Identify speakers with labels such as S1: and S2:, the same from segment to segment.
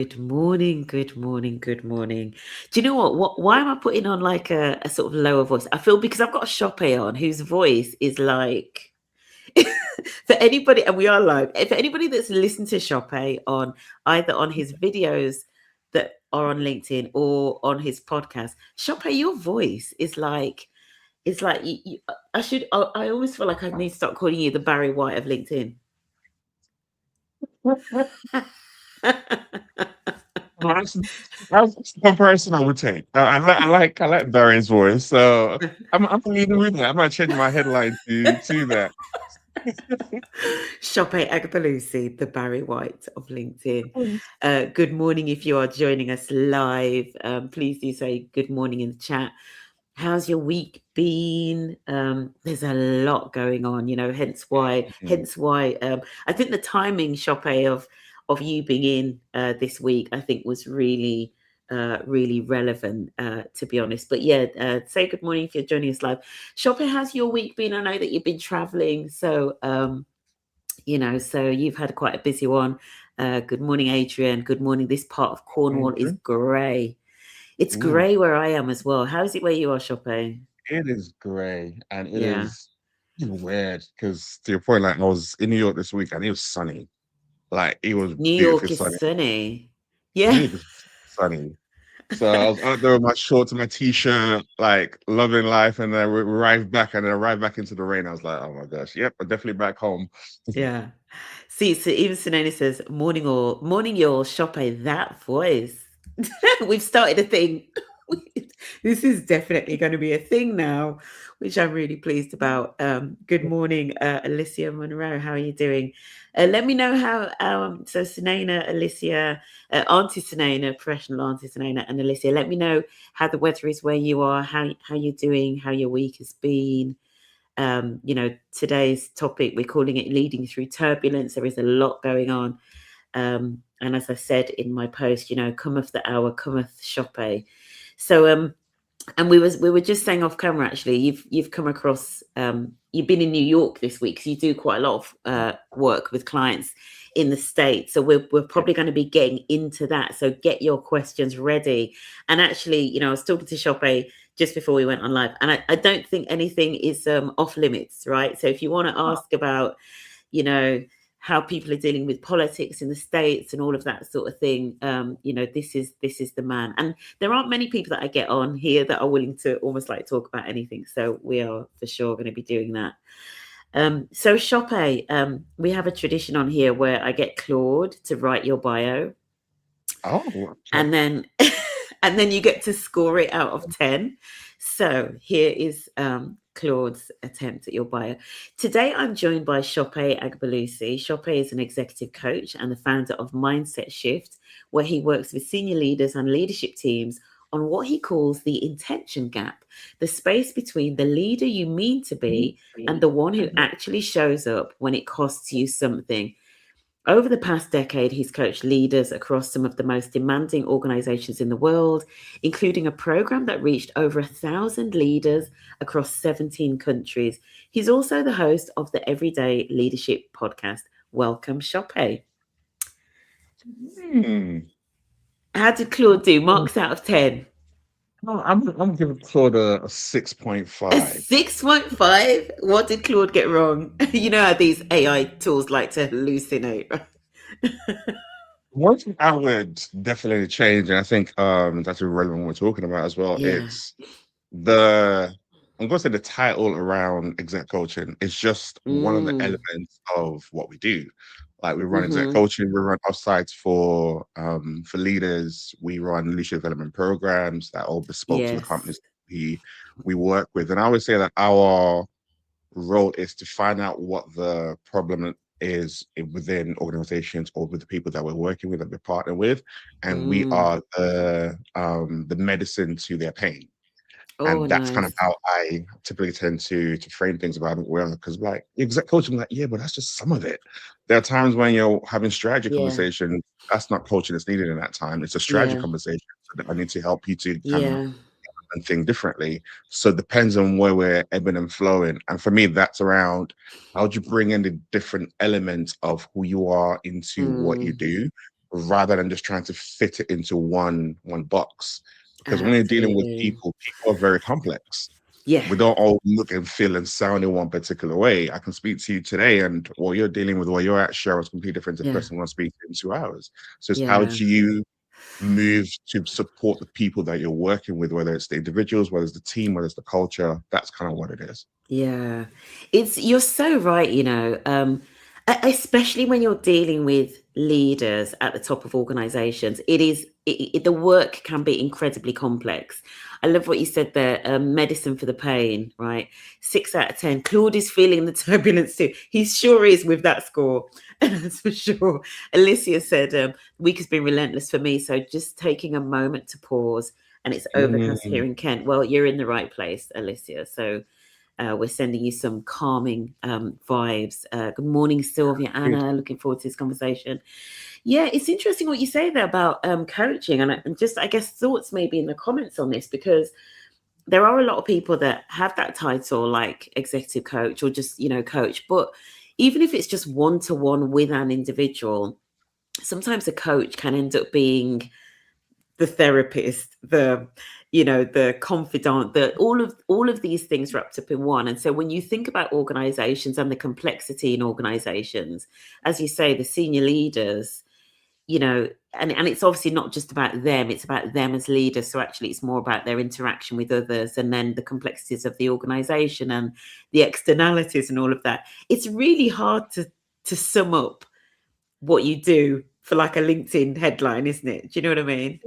S1: Good morning, good morning, good morning. Do you know what? Why am I putting on like a sort of lower voice? I feel because I've got a Sope on whose voice is like for anybody, and we are live. For anybody that's listened to Sope on either on his videos that are on LinkedIn or on his podcast, Sope, your voice is like it's like I almost feel like I need to start calling you the Barry White of LinkedIn.
S2: That's the comparison I would take. I like Darian's voice, so I'm leading with that. I might change my headline to that.
S1: Sope Agbelusi, the Barry White of LinkedIn. Good morning if you are joining us live. Please do say good morning in the chat. How's your week been? There's a lot going on, hence why I think the timing, Sope, of you being in this week, I think was really relevant, to be honest. But yeah, say good morning if you're joining us live. Sope, how's your week been? I know that you've been traveling, so so you've had quite a busy one. Good morning, Adrian. Good morning. This part of Cornwall is grey. It's
S2: Ooh,
S1: grey where I am as well. How is it where you are, Sope?
S2: it is grey and it
S1: Yeah.
S2: is weird because to your point, like I was in New York this week and it was sunny. Like it was
S1: New
S2: beautifully
S1: York is
S2: sunny.
S1: sunny. Yeah.
S2: New York is sunny. So I was out there with my shorts and my t-shirt, like loving life, and then we arrived back into the rain. I was like, oh my gosh, yep, I'm definitely back home.
S1: Yeah. See, so even Sinani says, morning, your Sope, that voice. We've started a thing. This is definitely going to be a thing now, which I'm really pleased about. Good morning, Alicia Monroe. How are you doing? Let me know how. So Sinana, Alicia, Auntie Sinana, professional Auntie Sinana, and Alicia. Let me know how the weather is where you are. How you're doing. How your week has been. Today's topic, we're calling it leading through turbulence. There is a lot going on. And as I said in my post, cometh the hour, cometh Sope. So and we were just saying off camera, actually, you've come across you've been in New York this week, so you do quite a lot of work with clients in the States. So we're probably going to be getting into that. So get your questions ready. And actually, I was talking to Sope just before we went on live, and I don't think anything is off limits, right? So if you want to ask about, you know, how people are dealing with politics in the States and all of that sort of thing, this is the man. And there aren't many people that I get on here that are willing to almost like talk about anything. So we are for sure going to be doing that. So Sope, we have a tradition on here where I get Claude to write your bio,
S2: Oh, okay.
S1: and then and then you get to score it out of 10. So here is Claude's attempt at your bio. Today I'm joined by Sope Agbelusi. Sope is an executive coach and the founder of MindsetShift, where he works with senior leaders and leadership teams on what he calls the intention gap, the space between the leader you mean to be and the one who actually shows up when it costs you something. Over the past decade, he's coached leaders across some of the most demanding organizations in the world, including a program that reached over 1,000 leaders across 17 countries. He's also the host of the Everyday Leadership podcast. Welcome, Sope.
S2: Hmm.
S1: How did Claude do? Marks out of 10.
S2: No, I'm giving Claude a
S1: A
S2: 6.5.
S1: 6.5? What did Claude get wrong? You know how these AI tools like to hallucinate, right?
S2: One thing I would definitely change, and I think that's relevant what we're talking about as well.
S1: Yeah.
S2: It's the I'm going to say the title around exec coaching is just one of the
S1: Mm.
S2: elements of what we do. Like we run exec
S1: Mm-hmm.
S2: coaching, we run offsites for leaders, we run leadership development programs that are all bespoke to the
S1: Yes.
S2: companies we work with. And I would say that our role is to find out what the problem is within organizations or with the people that we're working with, that we're partnering with, and we
S1: Mm.
S2: are the medicine to their pain.
S1: Oh,
S2: And that's kind of
S1: nice.
S2: how I typically tend to frame things about it. Well, because like exec coaching, like, yeah, but that's just some of it. There are times when you're having strategy
S1: Yeah.
S2: conversation. That's not coaching that's needed in that time. It's a strategy
S1: Yeah.
S2: conversation. So that I need to help you to kind of
S1: Yeah.
S2: and think differently. So it depends on where we're ebbing and flowing. And for me, that's around how do you bring in the different elements of who you are into what you
S1: Mm.
S2: do. rather than just trying to fit it into one box. Because when you're dealing with
S1: Absolutely.
S2: people are very complex.
S1: Yeah.
S2: We don't all look and feel and sound in one particular way. I can speak to you today, and what you're dealing with, where you're at, Cheryl, is completely different to the
S1: Yeah.
S2: person who wants to speak to in 2 hours. So it's how
S1: Yeah.
S2: do you move to support the people that you're working with, whether it's the individuals, whether it's the team, whether it's the culture. That's kind of what it is.
S1: Yeah. You're so right, especially when you're dealing with leaders at the top of organizations. The work can be incredibly complex. I love what you said there, medicine for the pain, right? 6 out of 10. Claude is feeling the turbulence too. He sure is with that score. That's for sure. Alicia said, week has been relentless for me. So just taking a moment to pause, and it's overcast here in Kent. Well, you're in the right place, Alicia. So we're sending you some calming vibes. Good morning, Sylvia, Anna. Looking forward to this conversation. Yeah, it's interesting what you say there about coaching, and just, I guess, thoughts maybe in the comments on this, because there are a lot of people that have that title, like executive coach or just, coach. But even if it's just one-to-one with an individual, sometimes a coach can end up being the therapist, the confidant, all of these things wrapped up in one. And so when you think about organizations and the complexity in organizations, as you say, the senior leaders, and it's obviously not just about them, it's about them as leaders. So actually it's more about their interaction with others, and then the complexities of the organization and the externalities and all of that. It's really hard to sum up what you do for like a LinkedIn headline, isn't it? Do you know what I mean?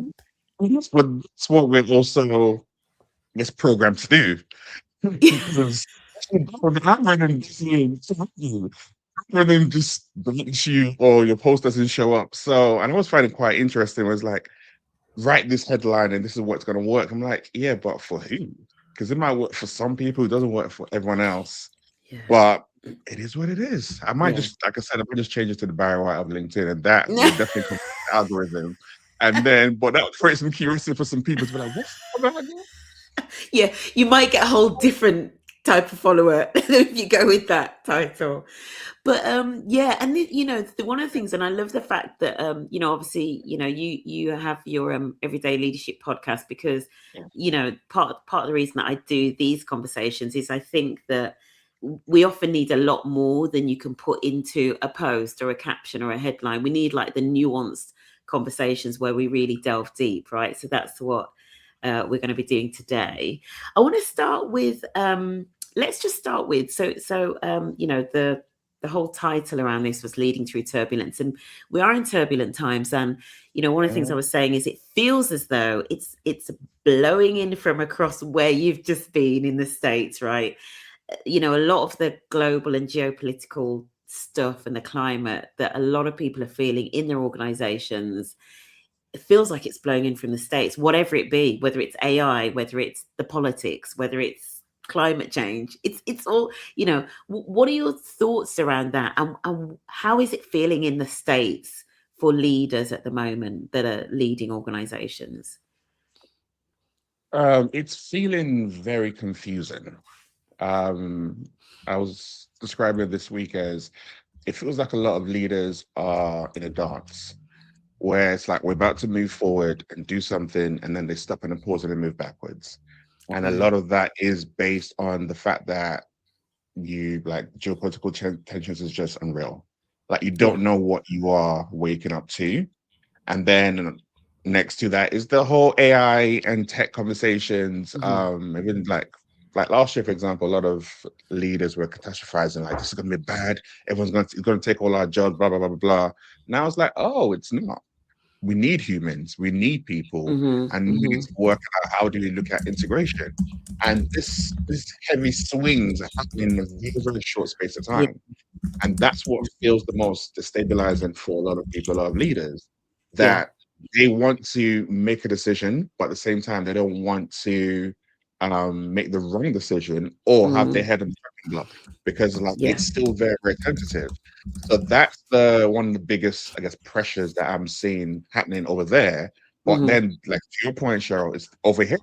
S2: That's what we're also, I guess, programmed to do. Because rather than just delete you or your post doesn't show up. So, and I was finding quite interesting was like, write this headline and this is what's going to work. I'm like, yeah, but for who? Because it might work for some people, it doesn't work for everyone else.
S1: Yeah.
S2: But it is what it is. I might
S1: Yeah.
S2: just, like I said, I might just change it to the Barry White of LinkedIn, and that will definitely come from the algorithm. And then, but that would create some curiosity for some people to be like, what's going on here?
S1: Yeah, you might get a whole different type of follower if you go with that title. But yeah, and one of the things, and I love the fact that obviously, you have your everyday leadership podcast, because part of the reason that I do these conversations is I think that we often need a lot more than you can put into a post or a caption or a headline. We need like the nuanced conversations where we really delve deep, right? So that's what we're going to be doing today. I want to start with let's just start with the whole title around this was leading through turbulence, and we are in turbulent times. And one of the things I was saying is it feels as though it's blowing in from across where you've just been in the States, right? A lot of the global and geopolitical stuff and the climate that a lot of people are feeling in their organizations, it feels like it's blowing in from the States, whatever it be, whether it's AI, whether it's the politics, whether it's climate change. It's all, what are your thoughts around that? And how is it feeling in the States for leaders at the moment that are leading organizations?
S2: It's feeling very confusing. I was describing it this week as it feels like a lot of leaders are in a dance where it's like we're about to move forward and do something, and then they stop and then pause and then move backwards. And a lot of that is based on the fact that geopolitical tensions is just unreal. Like you don't know what you are waking up to. And then next to that is the whole AI and tech conversations. Even like last year, for example, a lot of leaders were catastrophizing, like this is going to be bad. Everyone's going to take all our jobs, blah blah blah blah blah. Now it's like, oh, it's not. We need humans, we need people, and we need to work out how do we look at integration. And this heavy swings are happening in a very, very short space of time. And that's what feels the most destabilizing for a lot of people, a lot of leaders, that they want to make a decision, but at the same time, they don't want to make the wrong decision or have their head on the chopping block, because it's still very, very tentative. So that's one of the biggest, I guess, pressures that I'm seeing happening over there. But then, like to your point, Cheryl, it's over here.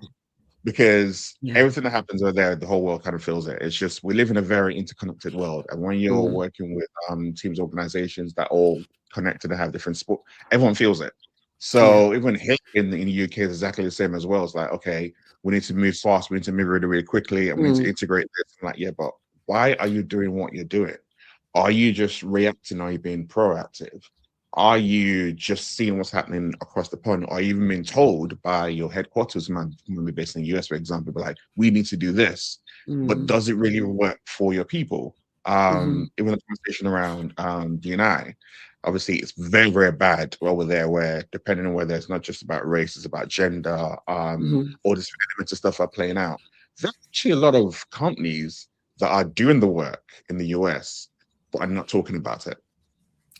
S2: because
S1: Yeah.
S2: everything that happens over there, the whole world kind of feels it. It's just we live in a very interconnected world, and when you're working with teams, organizations that all connected and have different sport, everyone feels it. So even here in the UK is exactly the same as well. It's like, okay, we need to move fast, we need to move really, really quickly, and we need to integrate this. I'm like, yeah, but why are you doing what you're doing? Are you just reacting? Are you being proactive? Are you just seeing what's happening across the pond? Are you even being told by your headquarters man, based in the US, for example, like, we need to do this, but does it really work for your people? Even the conversation around D&I, obviously it's very, very bad over there, where depending on whether it's not just about race, it's about gender, all these elements of stuff are playing out. There's actually a lot of companies that are doing the work in the US, but I'm not talking about it.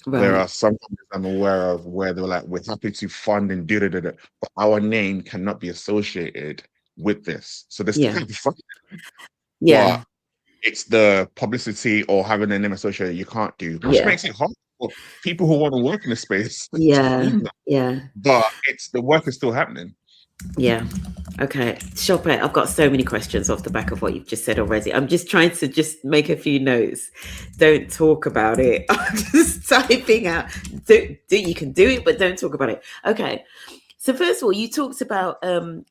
S2: There are some companies I'm aware of where they're like, we're happy to fund and do it, but our name cannot be associated with this. So they're still happy funding, but it's the publicity or having a name associated you can't do, which makes it hard for people who want to work in the space to find that. But it's the work is still happening.
S1: Yeah. Okay. Sope, I've got so many questions off the back of what you've just said already. I'm just trying to just make a few notes. Don't talk about it. I'm just typing out. You can do it, but don't talk about it. Okay. So first of all, you talked about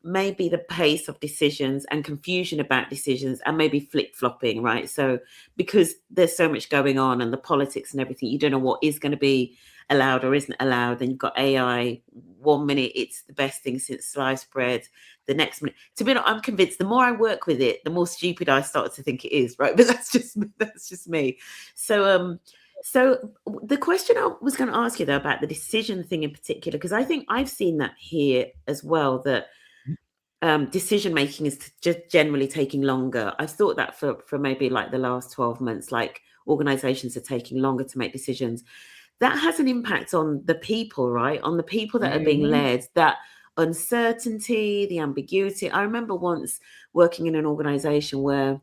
S1: maybe the pace of decisions and confusion about decisions and maybe flip-flopping, right? So because there's so much going on and the politics and everything, you don't know what is going to be allowed or isn't allowed. Then you've got AI. 1 minute it's the best thing since sliced bread. The next minute, to be honest, I'm convinced the more I work with it, the more stupid I start to think it is, right? But that's just me. So the question I was going to ask you though about the decision thing in particular, because I think I've seen that here as well, that decision making is just generally taking longer. I've thought that for maybe like the last 12 months, like organizations are taking longer to make decisions. That has an impact on the people, right? On the people that are being led, that uncertainty, the ambiguity. I remember once working in an organization where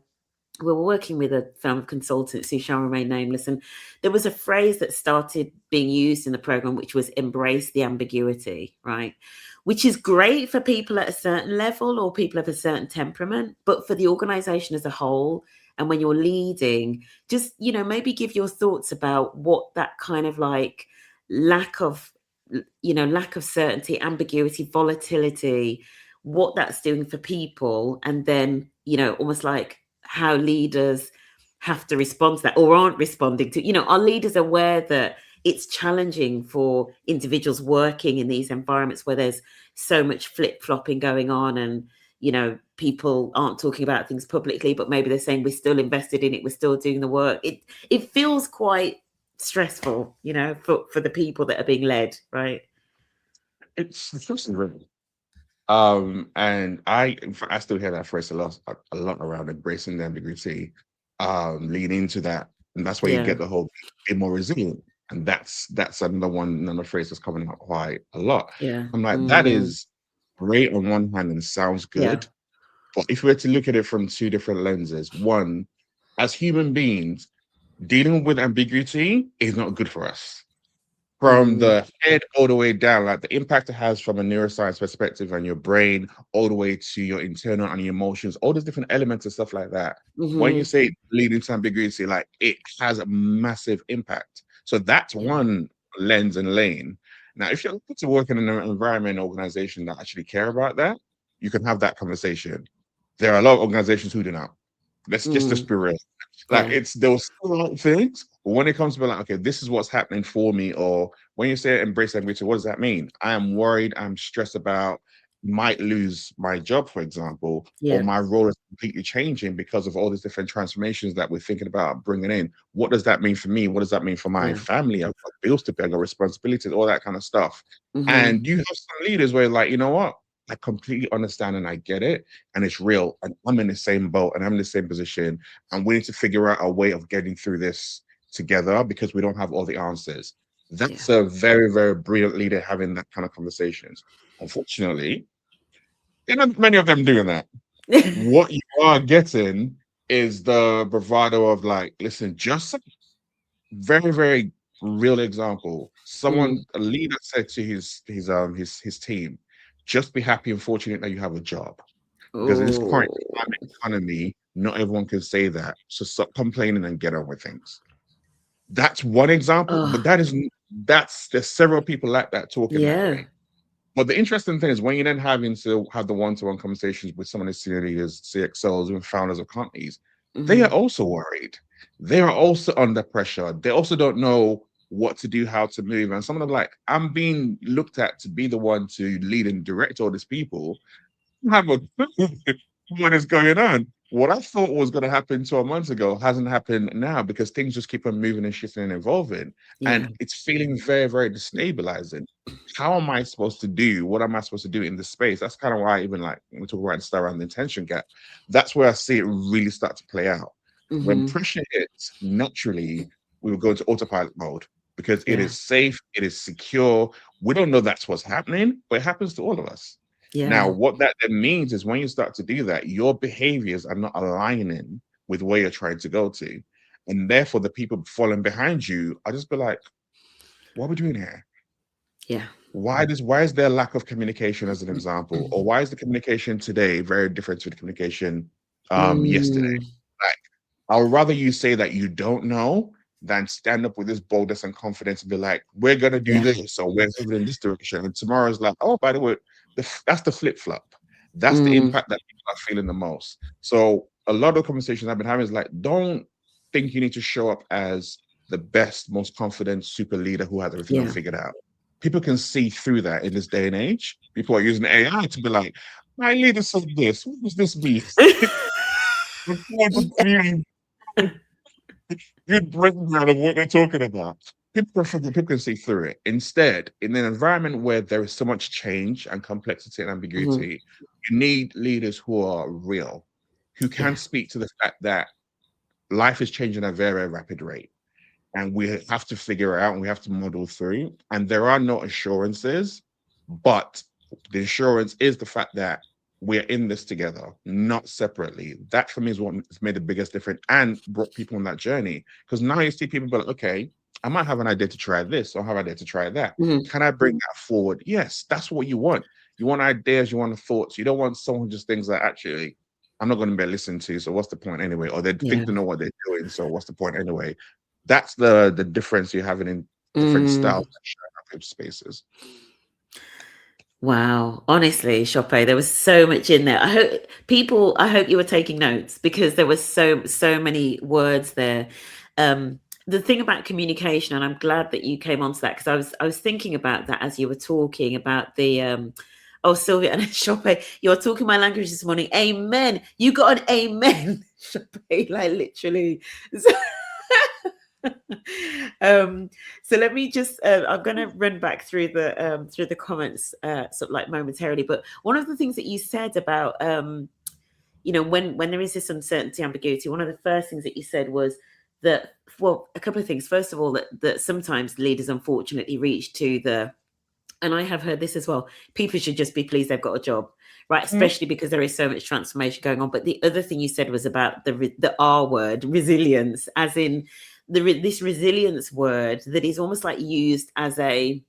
S1: we were working with a firm of consultants who shall remain nameless, and there was a phrase that started being used in the program, which was embrace the ambiguity, right? Which is great for people at a certain level or people of a certain temperament, but for the organization as a whole, and when you're leading, just, maybe give your thoughts about what that kind of like lack of certainty, ambiguity, volatility, what that's doing for people, and then, almost like how leaders have to respond to that or aren't responding to. Are leaders aware that it's challenging for individuals working in these environments where there's so much flip-flopping going on, and people aren't talking about things publicly, but maybe they're saying we're still invested in it, we're still doing the work. It feels quite stressful, for the people that are being led, right?
S2: It's really. And I still hear that phrase a lot around embracing the ambiguity, lean into that, and that's where you get the whole be more resilient. And that's another phrase that's coming out quite a lot. I'm like, that is great on one hand and sounds good, but if we were to look at it from two different lenses, one, as human beings, dealing with ambiguity is not good for us. From the head all the way down, like the impact it has from a neuroscience perspective and your brain, all the way to your internal and your emotions, all those different elements and stuff like that. When you say leading to ambiguity, like, it has a massive impact. So that's one lens and lane. Now, if you're looking to work in an environment, organization that actually care about that, you can have that conversation. There are a lot of organizations who do not. Let's just be real. Like, it's those things, but when it comes to be like, okay, this is what's happening for me, or when you say embrace ambiguity, what does that mean? I am worried, I'm stressed about, might lose my job, for example, or my role is completely changing because of all these different transformations that we're thinking about bringing in. What does that mean for me? What does that mean for my family? I've got bills to pay, I've got responsibilities, all that kind of stuff. And you have some leaders where, like, you know what? I completely understand and I get it, and it's real, and I'm in the same boat and I'm in the same position, and we need to figure out a way of getting through this together because we don't have all the answers. That's a very, very brilliant leader having that kind of conversations. Unfortunately, not many of them doing that. What you are getting is the bravado of, like, listen, just very, very real example. A leader said to his team, just be happy and fortunate that you have a job. Because in this current
S1: Oh,
S2: economy, not everyone can say that. So stop complaining and get on with things. That's one example, but
S1: oh,
S2: there's several people like that talking that
S1: yeah.
S2: way. But the interesting thing is when you're then having to have the one-to-one conversations with some of the senior leaders, CXOs, and founders of companies, they are
S1: Mm,
S2: also worried. They are also under pressure. They also don't know what to do, how to move. And some of them like, I'm being looked at to be the one to lead and direct all these people. I have a clue what is going on. What I thought was going to happen 12 months ago hasn't happened now because things just keep on moving and shifting and evolving.
S1: yeah.
S2: And it's feeling very, very destabilizing. How am I supposed to do? What am I supposed to do in this space? That's kind of why, even like when we talk about and start around the intention gap, that's where I see it really start to play out. When
S1: Hmm.
S2: pressure hits, naturally, we will go into autopilot mode because it
S1: Yeah.
S2: is safe, it is secure. We don't know that's what's happening, but it happens to all of us. Now,
S1: Yeah.
S2: what that then means is when you start to do that, your behaviors are not aligning with where you're trying to go to. And therefore, the people falling behind you are just be like, what are we doing here?
S1: Yeah.
S2: Why is there lack of communication as an example? Or why is the communication today very different to the communication yesterday?
S1: Mm,
S2: Like, I would rather you say that you don't know than stand up with this boldness and confidence and be like, we're gonna do
S1: yeah.
S2: this or we're moving in this direction. And tomorrow's like, oh, by the way, that's the flip-flop. That's the
S1: Mm,
S2: impact that people are feeling the most. So a lot of conversations I've been having is like, don't think you need to show up as the best, most confident super leader who has everything all
S1: yeah.
S2: figured out. People can see through that in this day and age. People are using AI to be like, my leader said this. What does this mean? Good breakdown of what they're talking about. People can see through it. Instead, in an environment where there is so much change and complexity and
S1: Mhm.
S2: ambiguity, you need leaders who are real, who can
S1: Yeah.
S2: speak to the fact that life is changing at a very, very rapid rate. And we have to figure it out and we have to model through. And there are no assurances, but the assurance is the fact that we're in this together, not separately. That for me is what has made the biggest difference and brought people on that journey. Because now you see people be like, okay, I might have an idea to try this or have an idea to try that.
S1: Mhm.
S2: Can I bring that forward? Yes, that's what you want. You want ideas, you want thoughts. You don't want someone who just thinks that actually, I'm not going to be listened to. So what's the point anyway? Or they
S1: Yeah.
S2: think they know what they're doing. So what's the point anyway? That's the difference you're having in different styles
S1: Mm.
S2: and showing up spaces.
S1: Wow. Honestly, Chope, there was so much in there. I hope you were taking notes because there was so many words there. The thing about communication, and I'm glad that you came onto that because I was thinking about that as you were talking about the oh, Sylvia and Chope, you're talking my language this morning. Amen. You got an amen, Chope, like literally. So, um, so let me just I'm going to run back through the comments sort of like momentarily, but one of the things that you said about you know when there is this uncertainty, ambiguity, one of the first things that you said was that, well, a couple of things. First of all, that sometimes leaders unfortunately reach to the, and I have heard this as well, people should just be pleased they've got a job, right? Especially because there is so much transformation going on. But the other thing you said was about the R word, resilience, as in this resilience word that is almost like used as a,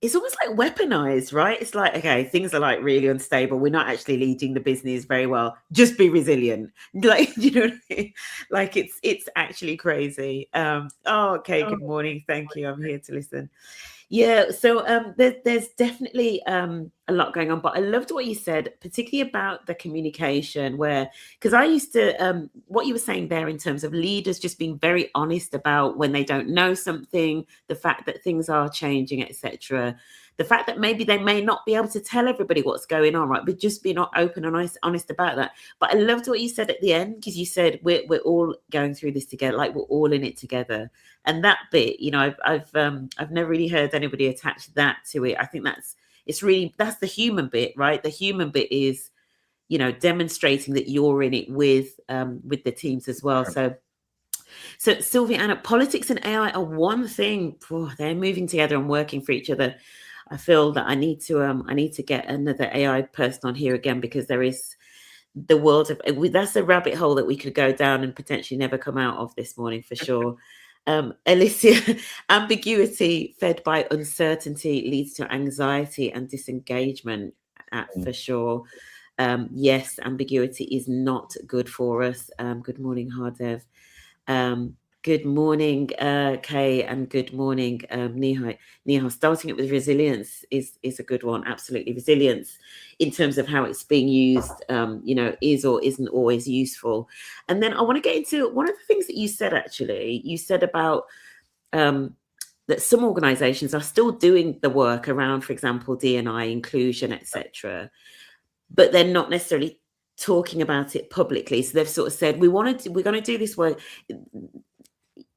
S1: it's almost like weaponized, right? It's like, okay, things are like really unstable. We're not actually leading the business very well. Just be resilient. Like, you know what I mean? Like it's actually crazy. Oh, okay. Good morning. Thank you. I'm here to listen. Yeah, so there's definitely a lot going on, but I loved what you said, particularly about the communication, where, because I used to what you were saying there in terms of leaders just being very honest about when they don't know something, the fact that things are changing, etc. The fact that maybe they may not be able to tell everybody what's going on, right? But just be not open and honest about that. But I loved what you said at the end because you said we're all going through this together, like we're all in it together. And that bit, you know, I've never really heard anybody attach that to it. I think it's really, that's the human bit, right? The human bit is, you know, demonstrating that you're in it with the teams as well. So Sylvia, Anna, politics and AI are one thing. Oh, they're moving together and working for each other. I feel that I need to get another AI person on here again because there is the world of, that's a rabbit hole that we could go down and potentially never come out of this morning for sure. Alicia, ambiguity fed by uncertainty leads to anxiety and disengagement, for sure. Yes, ambiguity is not good for us. Good morning, Hardev. Good morning, Kay, and good morning, Nihai. Nihai, starting it with resilience is a good one. Absolutely, resilience in terms of how it's being used, is or isn't always useful. And then I want to get into one of the things that you said. Actually, you said about that some organisations are still doing the work around, for example, D&I inclusion, etc., but they're not necessarily talking about it publicly. So they've sort of said, we're going to do this work.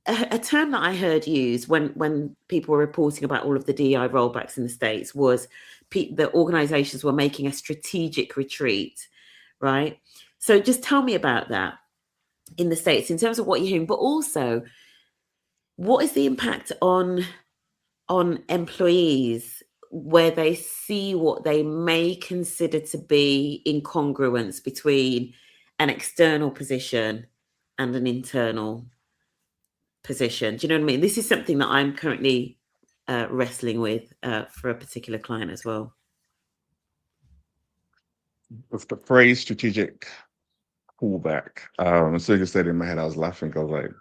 S1: A term that I heard used when people were reporting about all of the DEI rollbacks in the States was the organizations were making a strategic retreat, right? So just tell me about that in the States in terms of what you're hearing, but also what is the impact on employees where they see what they may consider to be incongruence between an external position and an internal position. Do you know what I mean? This is something that I'm currently wrestling with for a particular client as well.
S2: With the phrase strategic pullback, so you said in my head, I was laughing. I was like,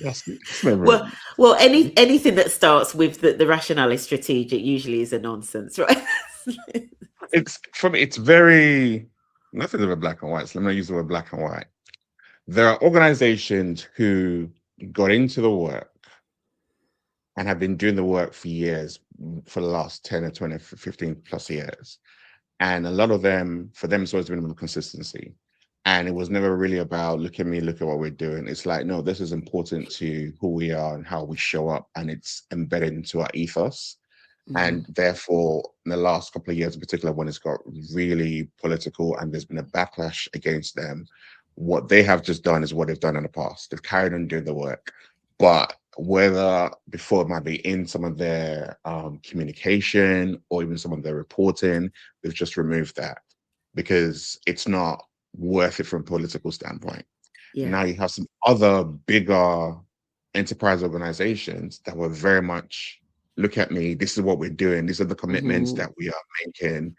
S2: that's never.
S1: Well, anything that starts with the rationale is strategic usually is a nonsense, right?
S2: It's very nothing of a black and white. So let me use the word black and white. There are organizations who got into the work and have been doing the work for years, for the last 10 or 20, 15 plus years. And a lot of them, for them, it's always been about consistency. And it was never really about, look at me, look at what we're doing. It's like, no, this is important to who we are and how we show up. And it's embedded into our ethos. And therefore, in the last couple of years in particular, when it's got really political and there's been a backlash against them, what they have just done is what they've done in the past. They've carried on doing the work. But whether before it might be in some of their communication or even some of their reporting, they've just removed that because it's not worth it from a political standpoint. Yeah. Now you have some other bigger enterprise organizations that were very much, look at me, this is what we're doing, these are the commitments that we are making,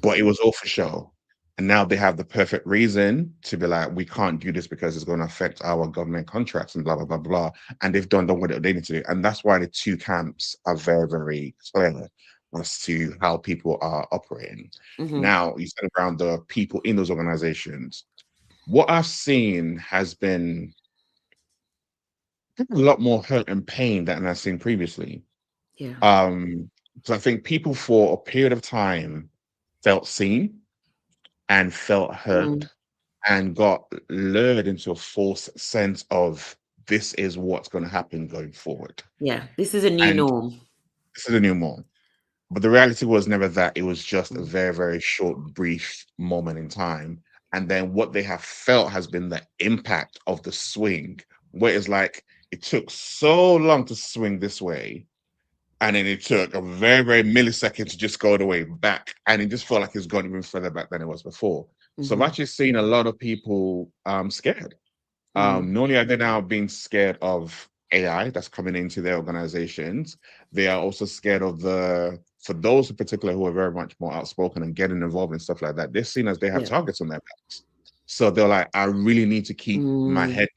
S2: but it was all for show. And now they have the perfect reason to be like, we can't do this because it's going to affect our government contracts and blah, blah, blah, blah. And they've done what they need to do. And that's why the two camps are very, very clear as to how people are operating. Now, you said around the people in those organizations, what I've seen has been a lot more hurt and pain than I've seen previously.
S1: Yeah.
S2: So I think people for a period of time felt seen and felt hurt and got lured into a false sense of this is what's going to happen going forward.
S1: Yeah, this is a new norm.
S2: This is a new norm. But the reality was never that. It was just a very, very short, brief moment in time. And then what they have felt has been the impact of the swing, where it's like it took so long to swing this way. And then it took a very, very millisecond to just go the way back. And it just felt like it's gone even further back than it was before. So I've actually seen a lot of people scared. Not only are they now being scared of AI that's coming into their organizations, they are also scared of for those in particular who are very much more outspoken and getting involved in stuff like that, they're seen as they have targets on their backs. So they're like, I really need to keep my head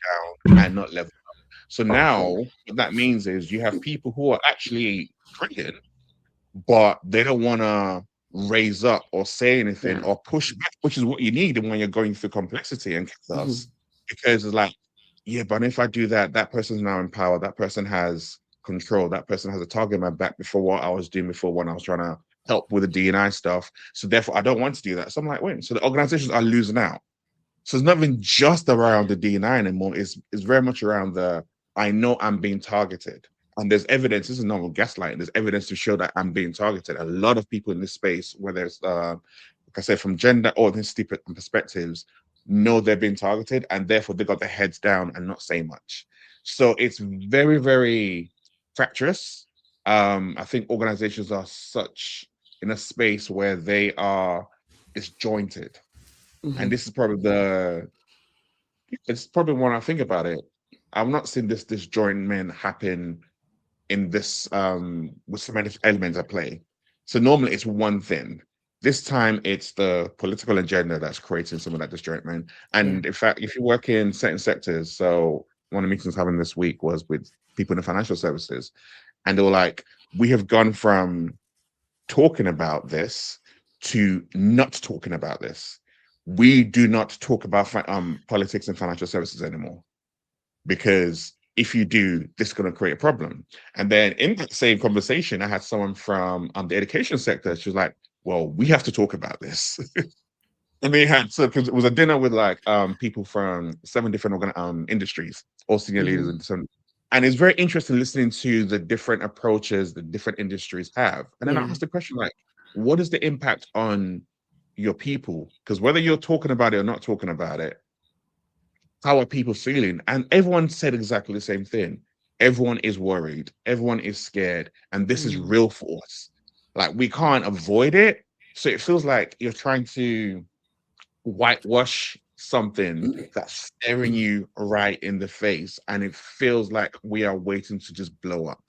S2: down and not level up. So now what that means is you have people who are actually brilliant, but they don't want to raise up or say anything or push back, which is what you need when you're going through complexity and chaos. Because it's like, yeah, but if I do that, that person's now in power, that person has control, that person has a target in my back before what I was doing before when I was trying to help with the D&I stuff. So therefore, I don't want to do that. So I'm like, wait, so the organizations are losing out. So it's not even just around the D&I anymore. It's very much around I know I'm being targeted. And there's evidence, this is not gaslighting, there's evidence to show that I'm being targeted. A lot of people in this space, whether it's, like I said, from gender or ethnicity perspectives, know they're being targeted and therefore they got their heads down and not say much. So it's very, very fractious. I think organizations are such in a space where they are disjointed. And this is probably it's probably when I think about it, I've not seen this disjointment happen in this with some elements at play. So normally it's one thing. This time it's the political agenda that's creating some of that disjointment. And in fact, if you work in certain sectors, so one of the meetings having this week was with people in the financial services, and they were like, we have gone from talking about this to not talking about this. We do not talk about politics and financial services anymore, because if you do, this is going to create a problem. And then in that same conversation, I had someone from the education sector. She was like, well, we have to talk about this. And they had, so because it was a dinner with like people from 7 different industries, all senior leaders and some. And it's very interesting listening to the different approaches the different industries have. And then I asked the question, like, what is the impact on your people? Because whether you're talking about it or not talking about it, how are people feeling? And everyone said exactly the same thing. Everyone is worried. Everyone is scared. And this is real for us. Like, we can't avoid it. So it feels like you're trying to whitewash something that's staring you right in the face. And it feels like we are waiting to just blow up.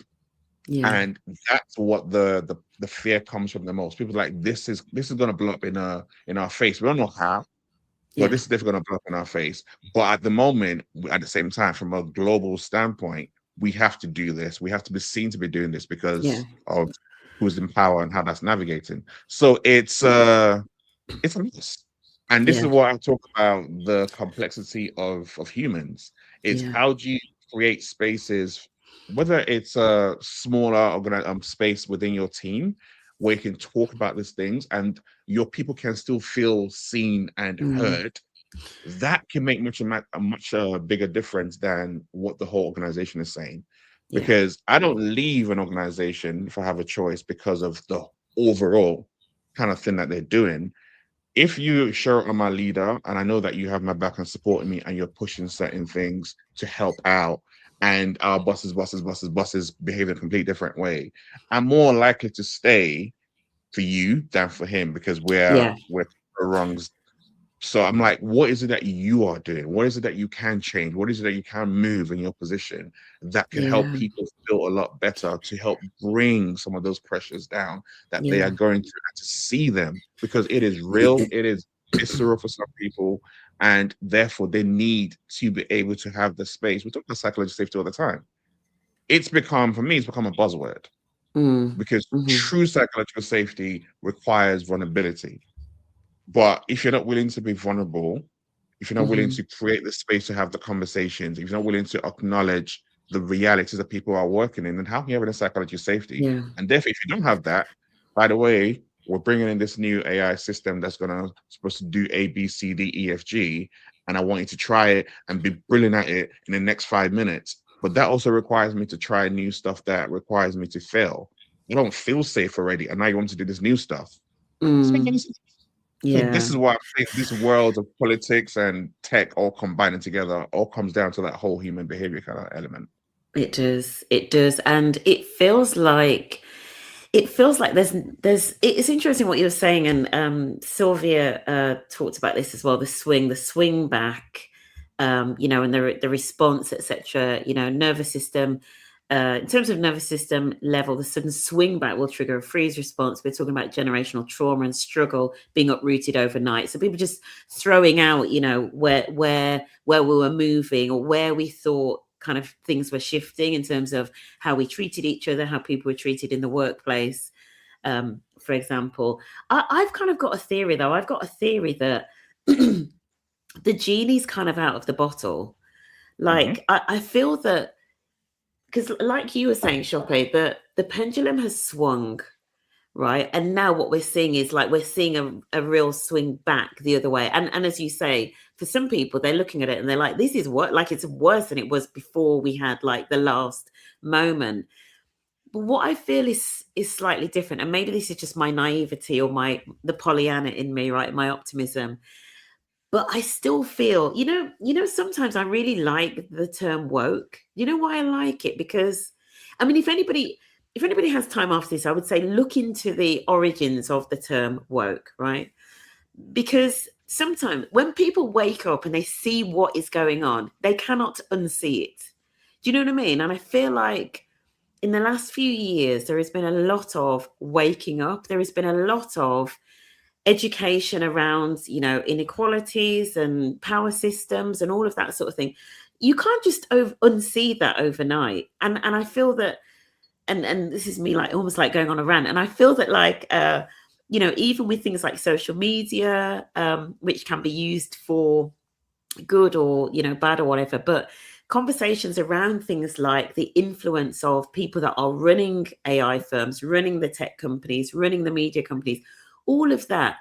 S2: And that's what the fear comes from the most. People are like, this is going to blow up in our face. We don't know how. But this is definitely going to blow up in our face. But at the moment, at the same time, from a global standpoint, we have to do this. We have to be seen to be doing this because of who's in power and how that's navigating. So it's a mess. And this is what I talk about, the complexity of humans. It's how do you create spaces, whether it's a smaller space within your team, where you can talk about these things and your people can still feel seen and heard. That can make a much bigger difference than what the whole organization is saying. Because I don't leave an organization if I have a choice because of the overall kind of thing that they're doing. If you show I'm my leader and I know that you have my back and supporting me and you're pushing certain things to help out, and our bosses behave in a completely different way, I'm more likely to stay for you than for him, because we're wrongs. So I'm like, what is it that you are doing? What is it that you can change? What is it that you can move in your position that can help people feel a lot better, to help bring some of those pressures down that they are going through, and to see them, because it is real, it is visceral for some people, and therefore they need to be able to have the space. We talk about psychological safety all the time. It's become, for me, it's become a buzzword, because true psychological safety requires vulnerability. But if you're not willing to be vulnerable, if you're not willing to create the space to have the conversations, if you're not willing to acknowledge the realities that people are working in, then how can you have any psychological safety? And therefore, if you don't have that, by the way, we're bringing in this new AI system that's supposed to do A, B, C, D, E, F, G, and I want you to try it and be brilliant at it in the next 5 minutes. But that also requires me to try new stuff that requires me to fail. I don't feel safe already, and now you want to do this new stuff. So this is why I think this world of politics and tech all combining together all comes down to that whole human behavior kind of element.
S1: It does. And it feels like there's it's interesting what you were saying. And Sylvia talked about this as well, the swing back, and the response, etc. Nervous system. In terms of nervous system level, the sudden swing back will trigger a freeze response. We're talking about generational trauma and struggle being uprooted overnight. So people just throwing out, where we were moving, or where we thought kind of things were shifting in terms of how we treated each other, how people were treated in the workplace. For example, I've kind of got a theory, though. I've got a theory that the genie's kind of out of the bottle. Like, I feel that, because like you were saying, Sope, the pendulum has swung, right? And now what we're seeing is like we're seeing a real swing back the other way. And as you say, for some people, they're looking at it and they're like, this is what, like, it's worse than it was before we had like the last moment. But what I feel is slightly different. And maybe this is just my naivety or the Pollyanna in me, right? My optimism. But I still feel, sometimes I really like the term woke. You know why I like it? Because, I mean, if anybody has time after this, I would say look into the origins of the term woke, right? Because sometimes when people wake up and they see what is going on, they cannot unsee it. Do you know what I mean? And I feel like in the last few years, there has been a lot of waking up. There has been a lot of education around, inequalities and power systems and all of that sort of thing. You can't just unsee that overnight. And I feel that, and this is me like almost like going on a rant. And I feel that like, even with things like social media, which can be used for good or, bad or whatever, but conversations around things like the influence of people that are running AI firms, running the tech companies, running the media companies, all of that,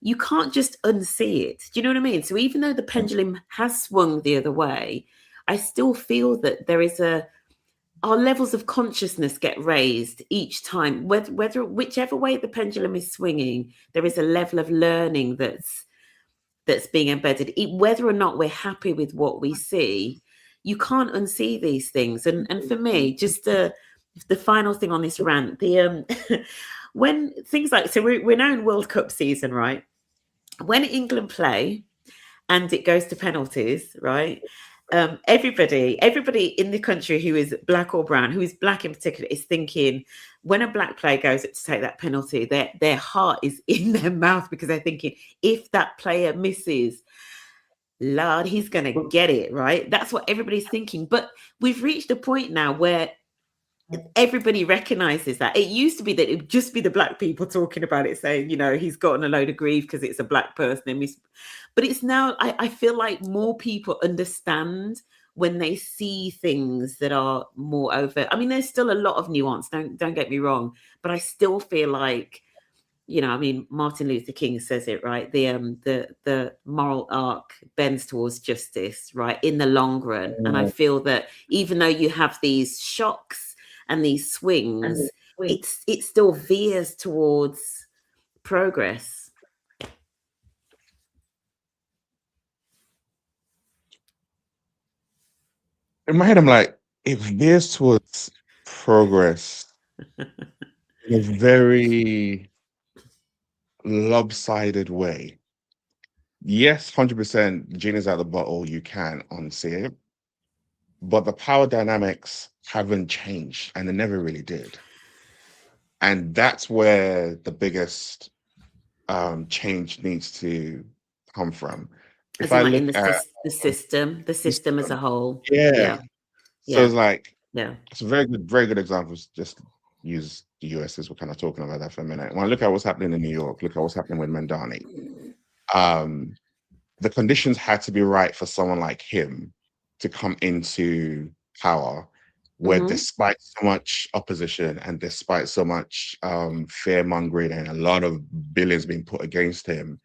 S1: you can't just unsee it. Do you know what I mean? So even though the pendulum has swung the other way, I still feel that there is our levels of consciousness get raised each time, whether whichever way the pendulum is swinging, there is a level of learning that's being embedded. Whether or not we're happy with what we see, you can't unsee these things. And for me, just the final thing on this rant, the when things like, so we're now in World Cup season, right? When England play and it goes to penalties, right? Everybody in the country who is black or brown, who is black in particular, is thinking when a black player goes up to take that penalty, their heart is in their mouth because they're thinking, if that player misses, Lord, he's going to get it, right? That's what everybody's thinking. But we've reached a point now where everybody recognizes that. It used to be that it would just be the black people talking about it, saying, he's gotten a load of grief because it's a black person. But it's now, I feel like more people understand when they see things that are more overt. I mean, there's still a lot of nuance, don't get me wrong, but I still feel like, Martin Luther King says it, right? The moral arc bends towards justice, right, in the long run. And I feel that even though you have these shocks and these swings, it still veers towards progress.
S2: In my head, I'm like, it veers towards progress in a very lopsided way. Yes, 100%, the genie's out of the bottle, you can unsee it. But the power dynamics haven't changed, and they never really did. And that's where the biggest change needs to come from.
S1: If I look in the system as a whole.
S2: Yeah. So it's like,
S1: yeah,
S2: it's a very good example. Just use the US as we're kind of talking about that for a minute. When I look at what's happening in New York, look at what's happening with Mandani. The conditions had to be right for someone like him to come into power, where despite so much opposition and despite so much fear mongering and a lot of billions being put against him,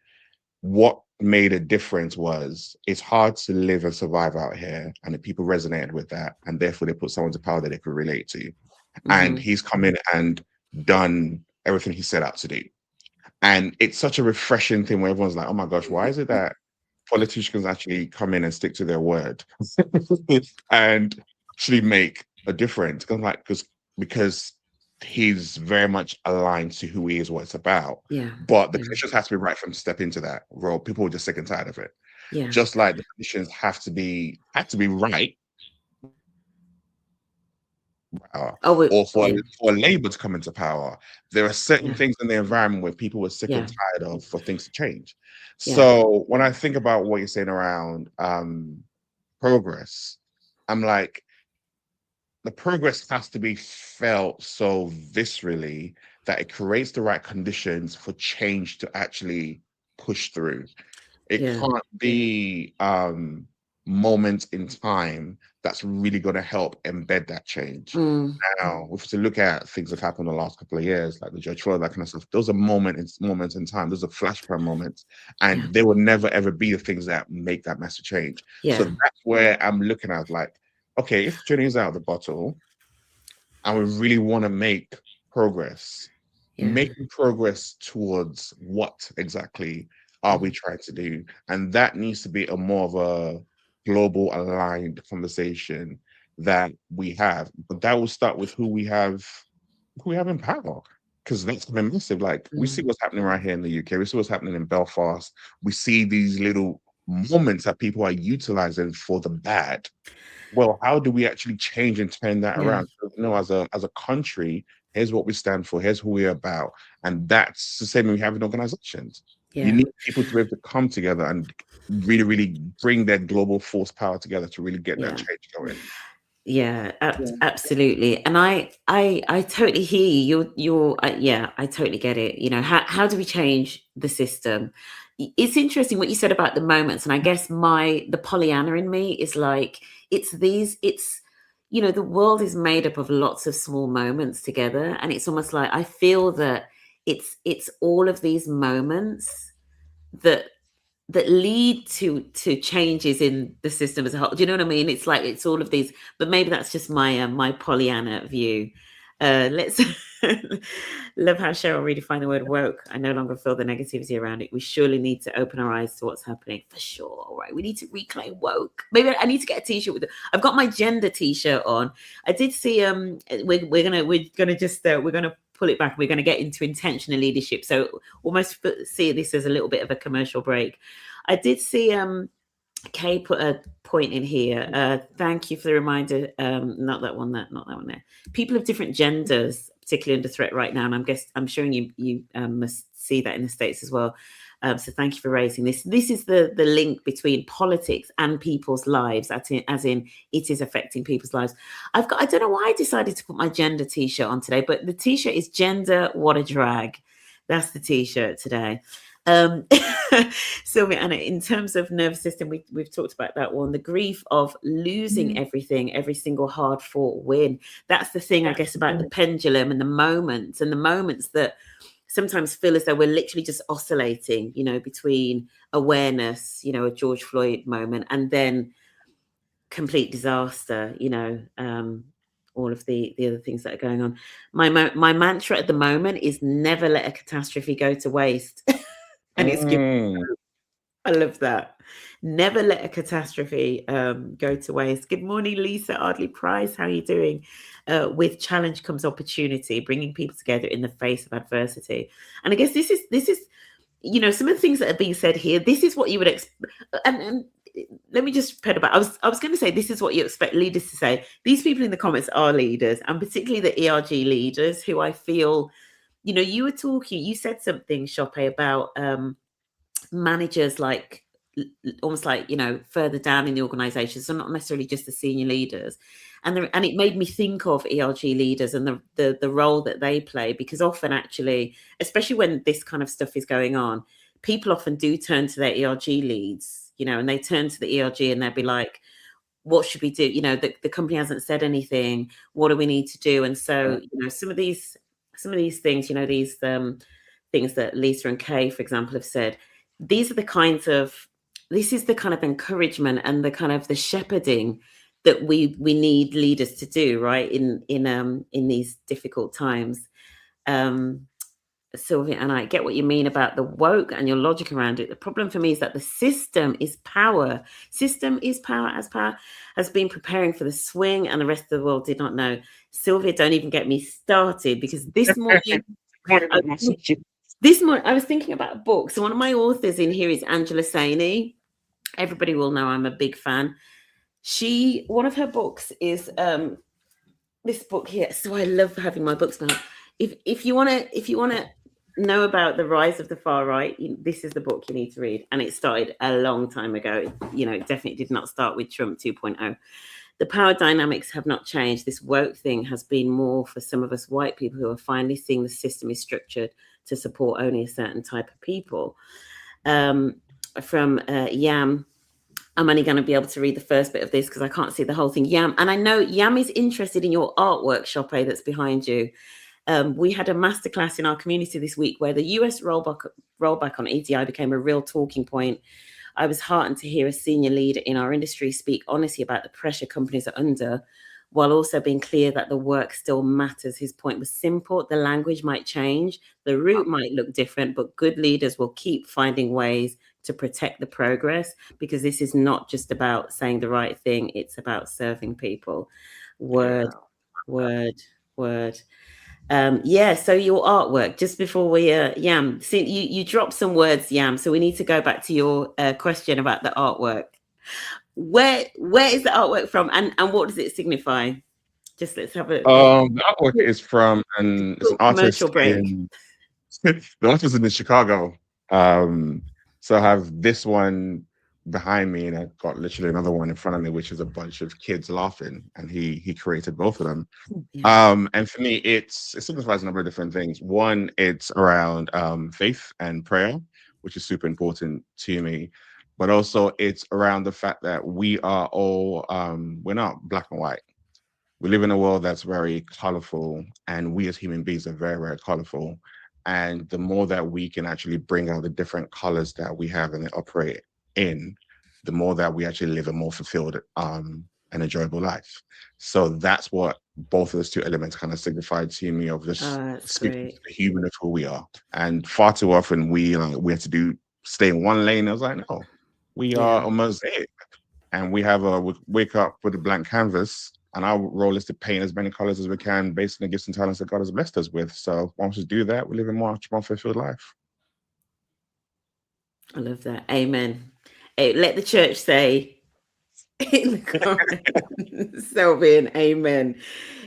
S2: what made a difference was it's hard to live and survive out here, and the people resonated with that, and therefore they put someone to power that they could relate to. And he's come in and done everything he set out to do. And it's such a refreshing thing where everyone's like, oh my gosh, why is it that politicians actually come in and stick to their word and actually make a difference? I'm like, because he's very much aligned to who he is, what it's about.
S1: Yeah.
S2: But the conditions have to be right for him to step into that role. People are just sick and tired of it.
S1: Yeah.
S2: Just like the conditions had to be right. Or for Labour to come into power. There are certain things in the environment where people were sick and tired of for things to change. So when I think about what you're saying around progress, I'm like, the progress has to be felt so viscerally that it creates the right conditions for change to actually push through. It can't be moments in time that's really going to help embed that change. Now, if to look at things that happened in the last couple of years, like the George Floyd, that kind of stuff, those are moments in time. Those are flashpoint moments, and they will never ever be the things that make that massive change. So that's where I'm looking at, like, okay, if Jenny is out of the bottle, and we really want to make progress, making progress towards what exactly are we trying to do? And that needs to be a more of a global aligned conversation that we have. But that will start with who we have in power. Because that's been massive. Like, we see what's happening right here in the UK. We see what's happening in Belfast. We see these little moments that people are utilizing for the bad. Well, how do we actually change and turn that around? You know, as a country, Here's what we stand for. Here's who we're about. And that's the same we have in organizations.
S1: Yeah.
S2: You need people to be able to come together and really, really bring their global force power together to really get that change going.
S1: Yeah, absolutely. And I totally hear you. Yeah, I totally get it. You know, how do we change the system? It's interesting what you said about the moments. And I guess the Pollyanna in me is like, you know, the world is made up of lots of small moments together. And it's almost like, I feel that it's all of these moments that lead to changes in the system as a whole. Do you know what I mean? It's like it's all of these, but maybe that's just my my Pollyanna view. Let's love how Cheryl redefined the word woke. I no longer feel the negativity around it. We surely need to open our eyes to what's happening for sure. All right, we need to reclaim woke. Maybe I need to get a t-shirt with it. I've got my gender t-shirt on. I did see we're gonna pull it back. We're going to get into intentional leadership. So almost see this as a little bit of a commercial break. I did see Kay put a point in here. Thank you for the reminder. Not that one there. People of different genders, particularly under threat right now. And I'm sure you must see that in the States as well. So thank you for raising this. This is the link between politics and people's lives, as in it is affecting people's lives. I don't know why I decided to put my gender t-shirt on today, but the t-shirt is Gender What a Drag. That's the t-shirt today. Sylvia, and in terms of nervous system, we've talked about that one, the grief of losing everything, every single hard fought win. That's the thing, I guess, about the pendulum and the moments that sometimes feel as though we're literally just oscillating, you know, between awareness, you know, a George Floyd moment, and then complete disaster, you know, all of the other things that are going on. My mantra at the moment is never let a catastrophe go to waste. And it's I love that. Never let a catastrophe go to waste. Good morning, Lisa Ardley Price. How are you doing? With challenge comes opportunity, bringing people together in the face of adversity. And I guess this is, you know, some of the things that are being said here. This is what you would expect. And let me just pedal back. I was going to say this is what you expect leaders to say. These people in the comments are leaders, and particularly the ERG leaders, who I feel, you know, you said something, Sope, about managers like almost like, you know, further down in the organization, so not necessarily just the senior leaders, and it made me think of ERG leaders and the role that they play, because often, actually, especially when this kind of stuff is going on, people often do turn to their ERG leads, you know, and they turn to the ERG and they'll be like, what should we do? You know, the company hasn't said anything. What do we need to do? And so, you know, some of these things, you know, these things that Lisa and Kay, for example, have said, this is the kind of encouragement and the kind of the shepherding that we need leaders to do, right, in these difficult times. Sylvia, and I get what you mean about the woke and your logic around it. The problem for me is that the system is power. System is power, as power has been preparing for the swing, and the rest of the world did not know. Sylvia, don't even get me started, because this morning I was thinking about a book. So one of my authors in here is Angela Saini. Everybody will know I'm a big fan. One of her books is this book here. So I love having my books now. If you want to know about the rise of the far right, this is the book you need to read. And it started a long time ago. You know, it definitely did not start with Trump 2.0. The power dynamics have not changed. This woke thing has been more for some of us white people who are finally seeing the system is structured to support only a certain type of people. From Yam, I'm only going to be able to read the first bit of this because I can't see the whole thing. Yam, and I know Yam is interested in your artwork, Sope, that's behind you. We had a masterclass in our community this week where the US rollback on EDI became a real talking point. I was heartened to hear a senior leader in our industry speak honestly about the pressure companies are under, while also being clear that the work still matters. His point was simple. The language might change, the route might look different, but good leaders will keep finding ways to protect the progress, because this is not just about saying the right thing, it's about serving people. Word. So your artwork, just before we Yam, see, you dropped some words, Yam, so we need to go back to your question about the artwork. Where is the artwork from, and what does it signify? Just let's have a
S2: The artwork is from it's an artist
S1: commercial break.
S2: in the artist is in Chicago. So I have this one behind me, and I've got literally another one in front of me, which is a bunch of kids laughing, and he created both of them.
S1: Yeah.
S2: And for me, it signifies a number of different things. One, it's around faith and prayer, which is super important to me. But also it's around the fact that we are all we're not black and white. We live in a world that's very colorful, and we as human beings are very, very colorful. And the more that we can actually bring out the different colors that we have and operate in, the more that we actually live a more fulfilled and enjoyable life. So that's what both of those two elements kind of signify to me, of just speaking to the human of who we are. And far too often we have to stay in one lane. I was like, no, we are a mosaic, and we wake up with a blank canvas, and our role is to paint as many colors as we can based on the gifts and talents that God has blessed us with. So once we do that, we live a much more fulfilled life.
S1: I love that. Amen. Hey, let the church say in the comments. There'll be an amen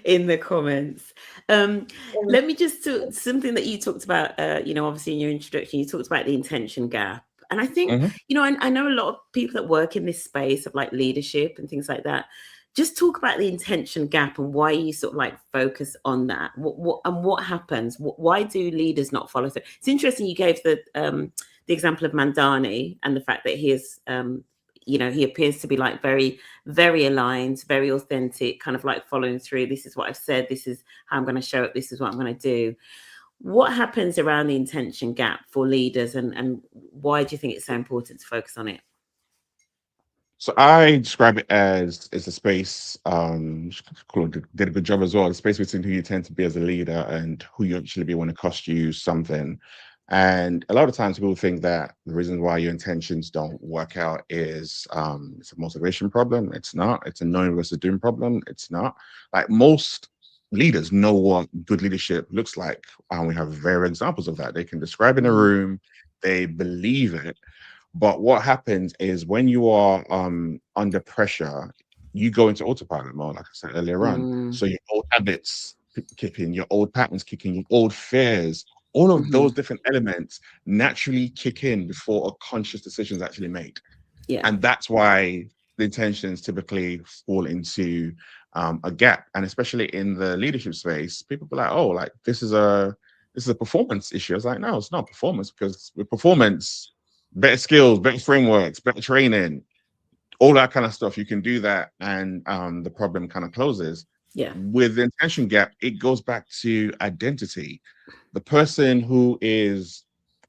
S1: in the comments. Let me just do something that you talked about, obviously in your introduction, you talked about the intention gap. And I think, I know a lot of people that work in this space of like leadership and things like that. Just talk about the intention gap and why you sort of like focus on that. What happens? Why do leaders not follow through? It's interesting you gave the example of Mandani and the fact that he is, he appears to be like very, very aligned, very authentic, kind of like following through. This is what I've said. This is how I'm going to show up. This is what I'm going to do. What happens around the intention gap for leaders, and why do you think it's so important to focus on it?
S2: So I describe it as a space, did a good job as well, the space between who you tend to be as a leader and who you actually be when it costs you something. And a lot of times people think that the reason why your intentions don't work out is it's a motivation problem. It's not. It's a knowing versus doing problem. It's not. Like, most leaders know what good leadership looks like, and we have various examples of that. They can describe in a room, they believe it. But what happens is when you are under pressure, you go into autopilot mode, like I said earlier on. So your old habits kick in, your old patterns kick in, your old fears, all of those different elements naturally kick in before a conscious decision is actually made.
S1: Yeah.
S2: And that's why the intentions typically fall into a gap. And especially in the leadership space, people be like, oh, like this is a performance issue. I was like, no, it's not performance, because with performance, better skills, better frameworks, better training, all that kind of stuff, you can do that, and the problem kind of closes.
S1: Yeah.
S2: With the intention gap, it goes back to identity. The person who is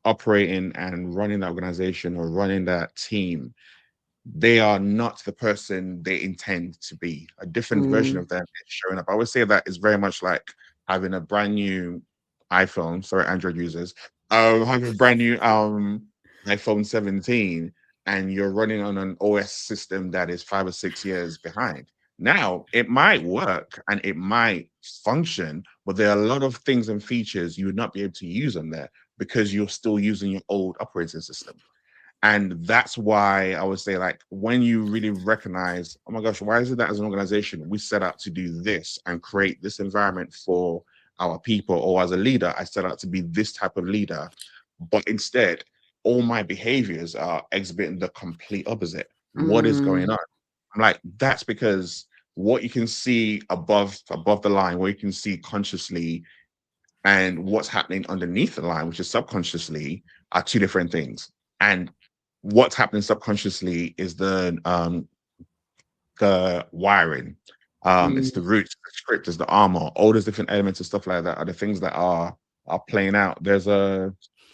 S2: operating and running that organization or running that team, they are not the person they intend to be. A different version of them is showing up. I would say that is very much like having a brand new iPhone. Sorry, Android users. Having a brand new iPhone 17, and you're running on an OS system that is 5 or 6 years behind. Now, it might work and it might function, but there are a lot of things and features you would not be able to use on there because you're still using your old operating system. And that's why I would say, like, when you really recognize, oh my gosh, why is it that as an organization we set out to do this and create this environment for our people, or as a leader I set out to be this type of leader, but instead all my behaviors are exhibiting the complete opposite. What is going on? I'm like, that's because what you can see above the line, what you can see consciously, and what's happening underneath the line, which is subconsciously, are two different things. And what's happening subconsciously is the wiring. It's the roots, the script, is the armor. All those different elements and stuff like that are the things that are playing out. There's a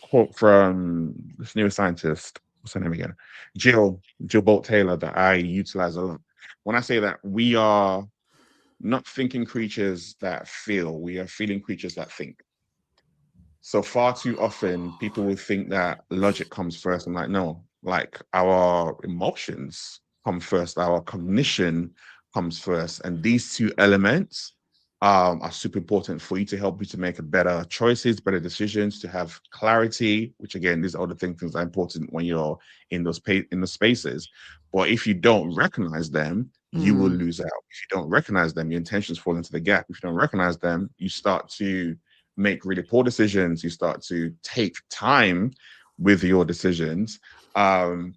S2: quote from this neuroscientist, what's her name again? Jill Bolt Taylor, that I utilize a lot. When I say that we are not thinking creatures that feel, we are feeling creatures that think. So far too often, people will think that logic comes first. I'm like, no, like our emotions come first, our cognition comes first. And these two elements are super important for you to help you to make better choices, better decisions, to have clarity, which again, these are the things that are important when you're in those spaces. But if you don't recognize them, you will lose out. If you don't recognize them, your intentions fall into the gap. If you don't recognize them, you start to make really poor decisions. You start to take time with your decisions. And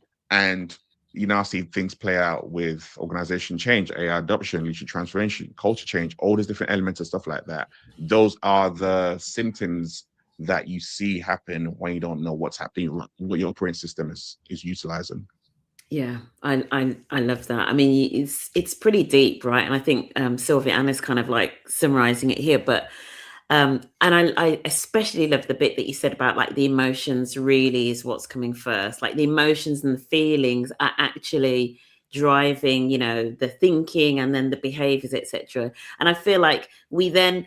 S2: you now see things play out with organization change, AI adoption, leadership transformation, culture change, all these different elements and stuff like that. Those are the symptoms that you see happen when you don't know what's happening, what your operating system is utilizing.
S1: Yeah, I love that. I mean, it's pretty deep, right? And I think Sylvia Anna's kind of like summarizing it here, but and I especially love the bit that you said about like the emotions really is what's coming first. Like the emotions and the feelings are actually driving, you know, the thinking and then the behaviors, etc. And I feel like we then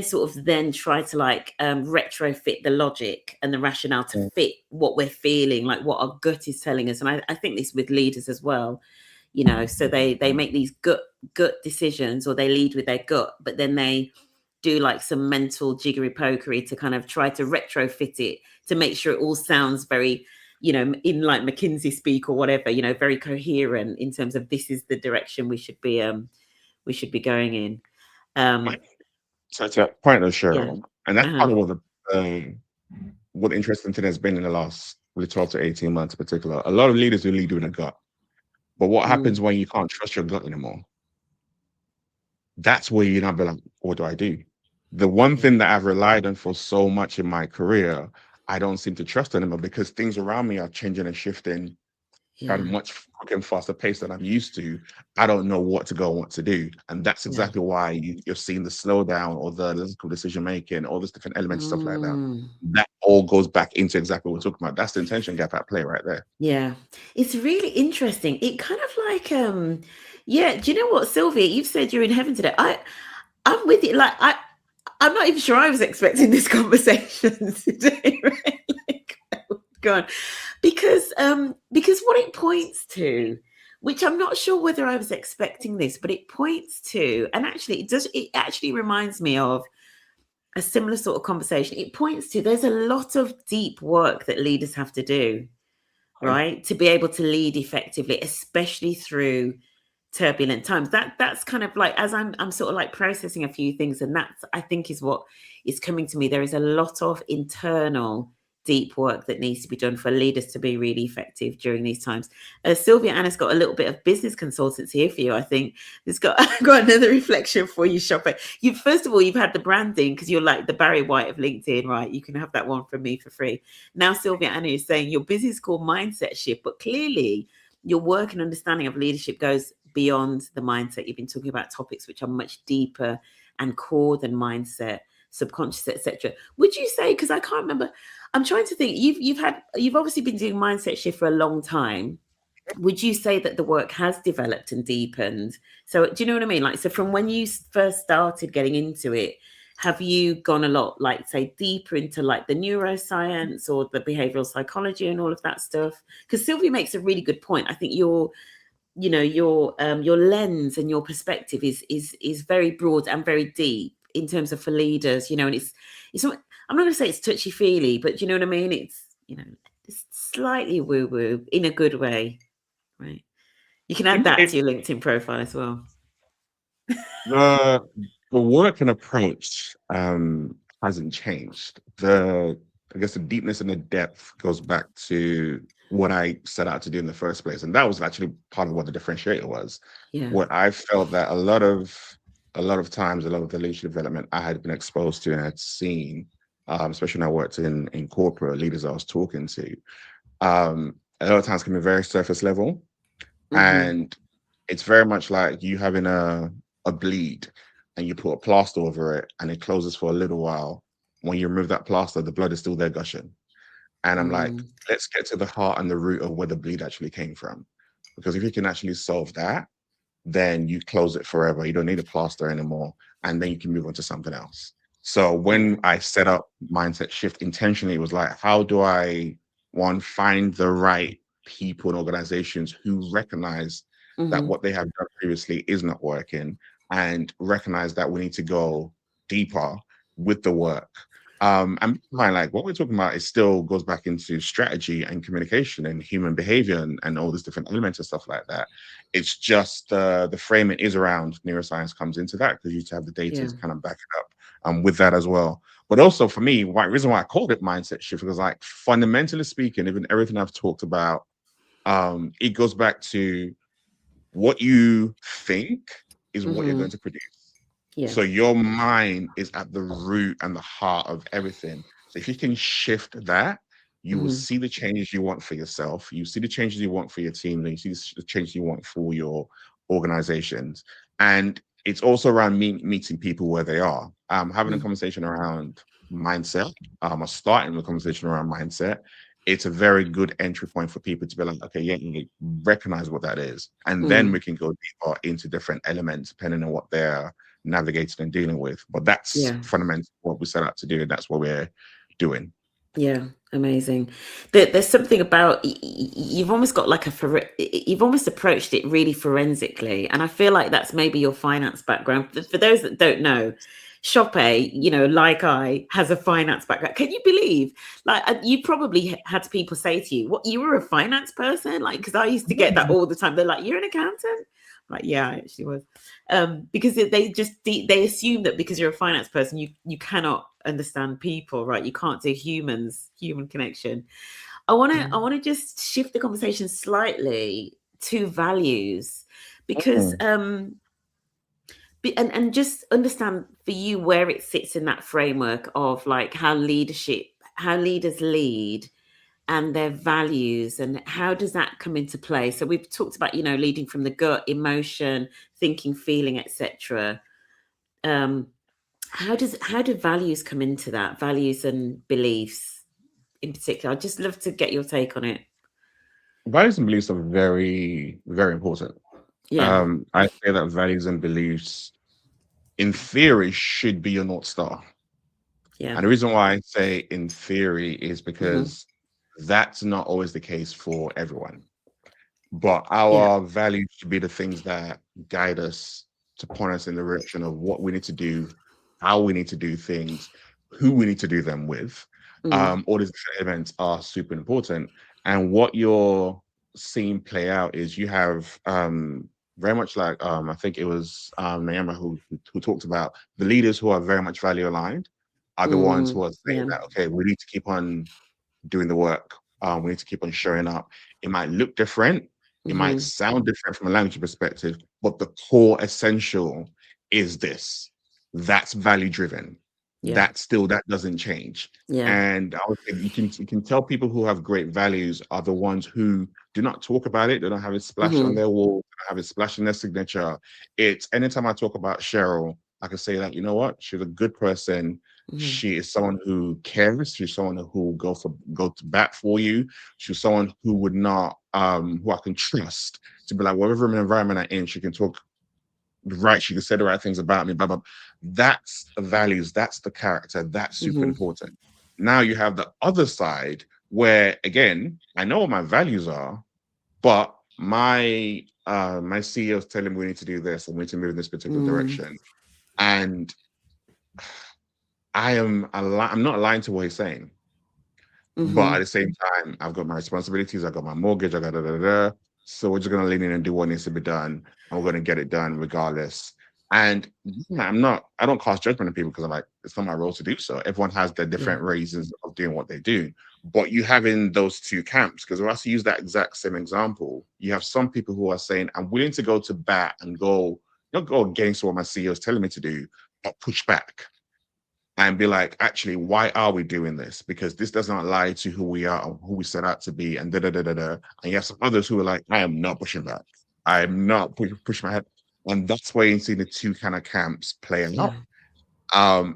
S1: sort of then try to like retrofit the logic and the rationale to fit what we're feeling, like what our gut is telling us. And I think this with leaders as well, you know, so they make these gut decisions, or they lead with their gut, but then they do like some mental jiggery pokery to kind of try to retrofit it to make sure it all sounds very, you know, in like McKinsey speak or whatever, you know, very coherent in terms of this is the direction we should be going in.
S2: So it's a point of
S1: Yeah.
S2: Cheryl, and that's
S1: Uh-huh.
S2: part of what the interesting thing has been in the last really 12 to 18 months in particular. A lot of leaders will lead with a gut. But what happens when you can't trust your gut anymore? That's where you're not be like, what do I do? The one
S1: Yeah.
S2: thing that I've relied on for so much in my career, I don't seem to trust anymore because things around me are changing and shifting at a
S1: Yeah.
S2: much fucking faster pace than I'm used to. I don't know what to go and what to do. And that's
S1: Yeah.
S2: exactly why you're seeing the slowdown or the logical decision making, all these different elements, stuff like that. That all goes back into exactly what we're talking about. That's the intention gap at play right there.
S1: Yeah. It's really interesting. It kind of like yeah, do you know what, Sylvia? You've said you're in heaven today. I'm with you. Like I'm not even sure I was expecting this conversation today, right? Like, oh God. Because what it points to, which I'm not sure whether I was expecting this, but it points to, and actually it actually reminds me of a similar sort of conversation. It points to there's a lot of deep work that leaders have to do, right? To be able to lead effectively, especially through turbulent times. That's kind of like, as I'm sort of like processing a few things, and that's, I think, is what is coming to me. There is a lot of internal deep work that needs to be done for leaders to be really effective during these times. Sylvia Anna's got a little bit of business consultants here for you. I think there's got I've got another reflection for you, Shopper. You first of all, you've had the branding because you're like the Barry White of LinkedIn, right? You can have that one from me for free. Now Sylvia Anna is saying your business is called MindsetShift, but clearly your work and understanding of leadership goes beyond the mindset. You've been talking about topics which are much deeper and core than mindset, subconscious, etc. Would you say, because I can't remember, I'm trying to think, you've obviously been doing mindset shift for a long time. Would you say that the work has developed and deepened? So do you know what I mean? Like, so from when you first started getting into it, have you gone a lot, like, say, deeper into like the neuroscience or the behavioral psychology and all of that stuff? Because Sylvia makes a really good point. I think your lens and your perspective is very broad and very deep in terms of for leaders, you know, and it's not, I'm not going to say it's touchy feely, but you know what I mean? It's, you know, it's slightly woo woo in a good way, right? You can add that to your LinkedIn profile as well.
S2: The the work and approach hasn't changed. I guess the deepness and the depth goes back to what I set out to do in the first place, and that was actually part of what the differentiator was.
S1: Yeah.
S2: What I felt that a lot of times, a lot of the leadership development I had been exposed to and had seen, especially when I worked in corporate leaders I was talking to, a lot of times can be very surface level,
S1: Mm-hmm.
S2: and it's very much like you having a bleed and you put a plaster over it and it closes for a little while. When you remove that plaster, the blood is still there gushing. And I'm like, let's get to the heart and the root of where the bleed actually came from. Because if you can actually solve that, then you close it forever. You don't need a plaster anymore. And then you can move on to something else. So
S1: Yeah.
S2: when I set up Mindset Shift intentionally, it was like, how do I, one, find the right people and organizations who recognize that
S1: Mm-hmm.
S2: what they have done previously is not working, and recognize that we need to go deeper with the work. And like what we're talking about, it still goes back into strategy and communication and human behavior and all these different elements and stuff like that. It's just the framing is around neuroscience comes into that, because you need to have the data to kind of back it up with that as well. But also for me, the reason why I called it mindset shift, because like fundamentally speaking, even everything I've talked about, it goes back to what you think is what you're going to produce.
S1: Yeah.
S2: So your mind is at the root and the heart of everything. So if you can shift that, you will see the changes you want for yourself. You see the changes you want for your team, and you see the changes you want for your organizations. And it's also around meeting people where they are. Having a conversation around mindset, or starting the conversation around mindset, it's a very good entry point for people to be like, okay, yeah, you recognize what that is. And then we can go deeper into different elements depending on what they're navigating and dealing with. But that's fundamentally what we set out to do, and that's what we're doing.
S1: Yeah, amazing. There's something about you've almost got like you've almost approached it really forensically, and I feel like that's maybe your finance background. For those that don't know, Sope, like I, has a finance background. Can you believe? Like, you probably had people say to you, "What, you were a finance person?" Like, because I used to get that all the time. They're like, "You're an accountant?" I'm like, yeah, I actually was. Because they assume that because you're a finance person, you cannot understand people, right? You can't do human connection. I want to just shift the conversation slightly to values, because and just understand for you where it sits in that framework of like how leaders lead and their values, and how does that come into play? So we've talked about, leading from the gut, emotion, thinking, feeling, etc. How do values come into that? Values and beliefs in particular. I'd just love to get your take on it.
S2: Values and beliefs are very, very important.
S1: Yeah.
S2: I say that values and beliefs, in theory, should be your North Star.
S1: Yeah.
S2: And the reason why I say in theory is because that's not always the case for everyone. But our values should be the things that guide us, to point us in the direction of what we need to do, how we need to do things, who we need to do them with. All these elements are super important. And what you're seeing play out is you have very much like I think it was Naima who talked about the leaders who are very much value aligned are the ones who are saying that, okay, we need to keep on doing the work. We need to keep on showing up. It might look different. It might sound different from a language perspective, but the core essential is this. That's value driven.
S1: Yeah.
S2: That doesn't change.
S1: Yeah.
S2: And I would say you can tell people who have great values are the ones who do not talk about it. They don't have it splashed on their wall. They don't have it splashed in their signature. It's anytime I talk about Cheryl, I can say that, you know what, she's a good person. She is someone who cares. She's someone who will go to bat for you. She's someone who would not, who I can trust to be like, whatever environment I'm in, she can talk right. She can say the right things about me. Blah, blah. That's the values. That's the character. That's super important. Now you have the other side where, again, I know what my values are, but my CEO is telling me we need to do this and we need to move in this particular direction, and I'm not aligned to what he's saying. But at the same time, I've got my responsibilities, I've got my mortgage, I got da. So we're just gonna lean in and do what needs to be done, and we're gonna get it done regardless. And I don't cast judgment on people, because I'm like, it's not my role to do so. Everyone has their different reasons of doing what they do. But you have in those two camps, because if I use that exact same example, you have some people who are saying, I'm willing to go to bat and go, not go against what my CEO is telling me to do, but push back and be like, actually, why are we doing this? Because this does not lie to who we are, or who we set out to be, and da. And you have some others who are like, I am not pushing back. I am not pushing my head. And that's where you see the two kind of camps playing out.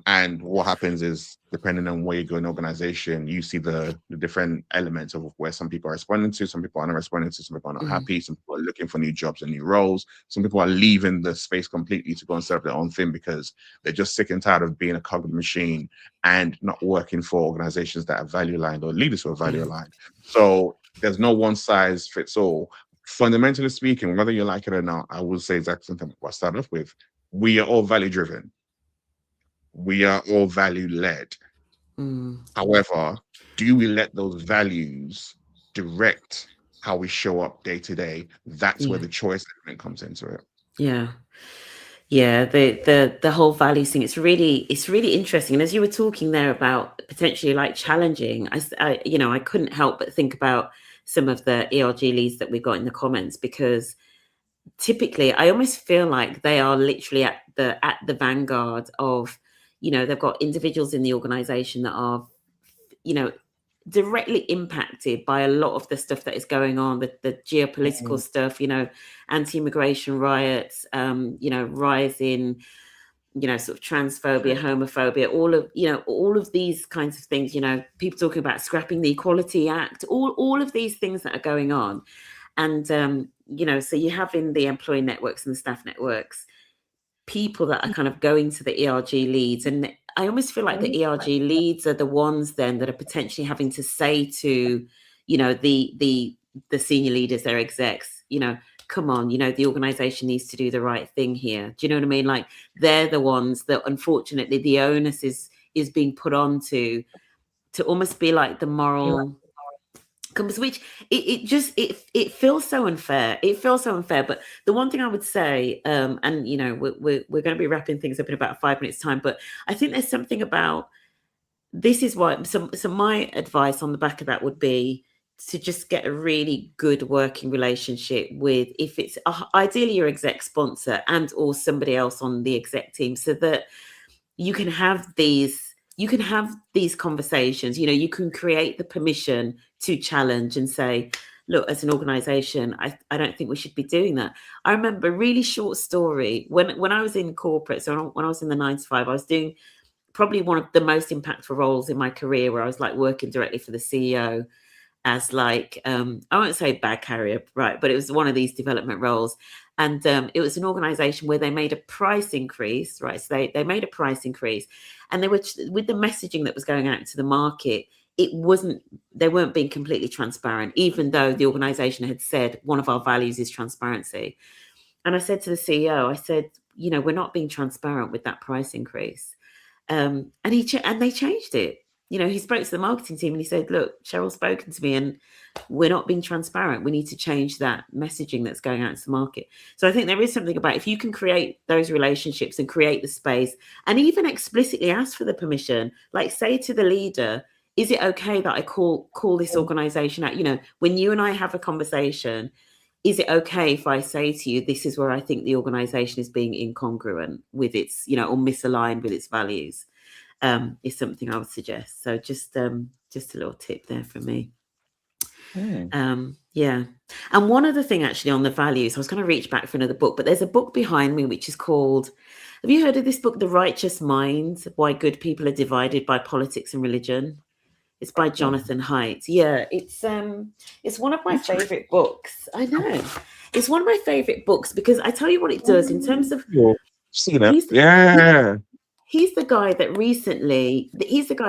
S2: And what happens is, depending on where you go in organization, you see the different elements of where some people are responding to, some people are not responding to, some people are not happy, some people are looking for new jobs and new roles, some people are leaving the space completely to go and set up their own thing because they're just sick and tired of being a cog in the machine and not working for organizations that are value aligned or leaders who are value aligned. So there's no one size fits all. Fundamentally speaking, whether you like it or not, I will say exactly something I started off with. we are all value driven. We are all value led. However, do we let those values direct how we show up day to day? That's where the choice element comes into it.
S1: Yeah, the whole values thing, it's really interesting. And as you were talking there about potentially like challenging, I couldn't help but think about some of the ERG leads that we got in the comments, because typically I almost feel like they are literally at the vanguard of, they've got individuals in the organization that are, directly impacted by a lot of the stuff that is going on, the geopolitical stuff, anti-immigration riots, rise in, sort of transphobia, homophobia, all of these kinds of things, people talking about scrapping the Equality Act, all of these things that are going on. And, so you have in the employee networks and the staff networks, people that are kind of going to the ERG leads. And I almost feel like the ERG leads are the ones then that are potentially having to say to, the senior leaders, their execs, come on, the organization needs to do the right thing here. Do you know what I mean? Like, they're the ones that unfortunately the onus is being put on to almost be like the moral compass, which it feels so unfair. It feels so unfair. But the one thing I would say, and we're going to be wrapping things up in about 5 minutes time, but I think there's something about, this is why, so my advice on the back of that would be to just get a really good working relationship with, if it's ideally your exec sponsor and or somebody else on the exec team, so that you can have these conversations. You can create the permission to challenge and say, look, as an organization, I don't think we should be doing that. I remember a really short story when I was in corporate. So when I was in the 9 to 5, I was doing probably one of the most impactful roles in my career, where I was like working directly for the CEO as like, I won't say bag carrier, right, but it was one of these development roles. And it was an organization where they made a price increase, right? So they made a price increase, and they were, with the messaging that was going out to the market, they weren't being completely transparent, even though the organization had said one of our values is transparency. And I said to the CEO, I said, we're not being transparent with that price increase. And they changed it. He spoke to the marketing team and he said, look, Cheryl's spoken to me and we're not being transparent. We need to change that messaging that's going out to the market. So I think there is something about, if you can create those relationships and create the space, and even explicitly ask for the permission, like say to the leader, is it okay that I call this organization out? When you and I have a conversation, is it okay if I say to you, this is where I think the organization is being incongruent with its, or misaligned with its values? Is something I would suggest. So just a little tip there from me. Yeah. And one other thing actually on the values, I was going to reach back for another book, but there's a book behind me which is called, have you heard of this book, The Righteous Mind? Why Good People Are Divided by Politics and Religion? It's by Jonathan Haidt. Yeah, it's one of my favorite books. I know. It's one of my favorite books because I tell you what it does in terms of,
S2: seen it. Yeah.
S1: He's the guy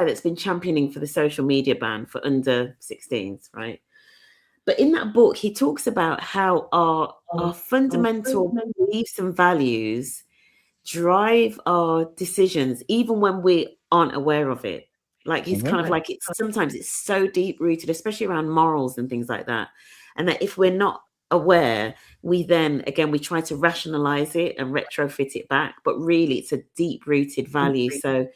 S1: that's been championing for the social media ban for under 16s, right? But in that book, he talks about how our fundamental beliefs and values drive our decisions, even when we aren't aware of it. Like he's kind of like, sometimes it's so deep rooted, especially around morals and things like that. And that if we're not aware, we try to rationalize it and retrofit it back, but really it's a deep rooted value. So,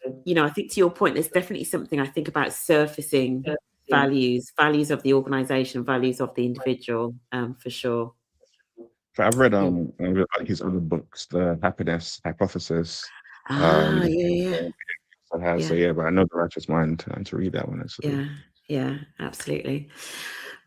S1: I think to your point, there's definitely something I think about surfacing values of the organization, values of the individual, for sure.
S2: I've read his other books, The Happiness Hypothesis.
S1: Yeah.
S2: So yeah, but I know The Righteous Mind, and to read that one.
S1: Yeah, absolutely.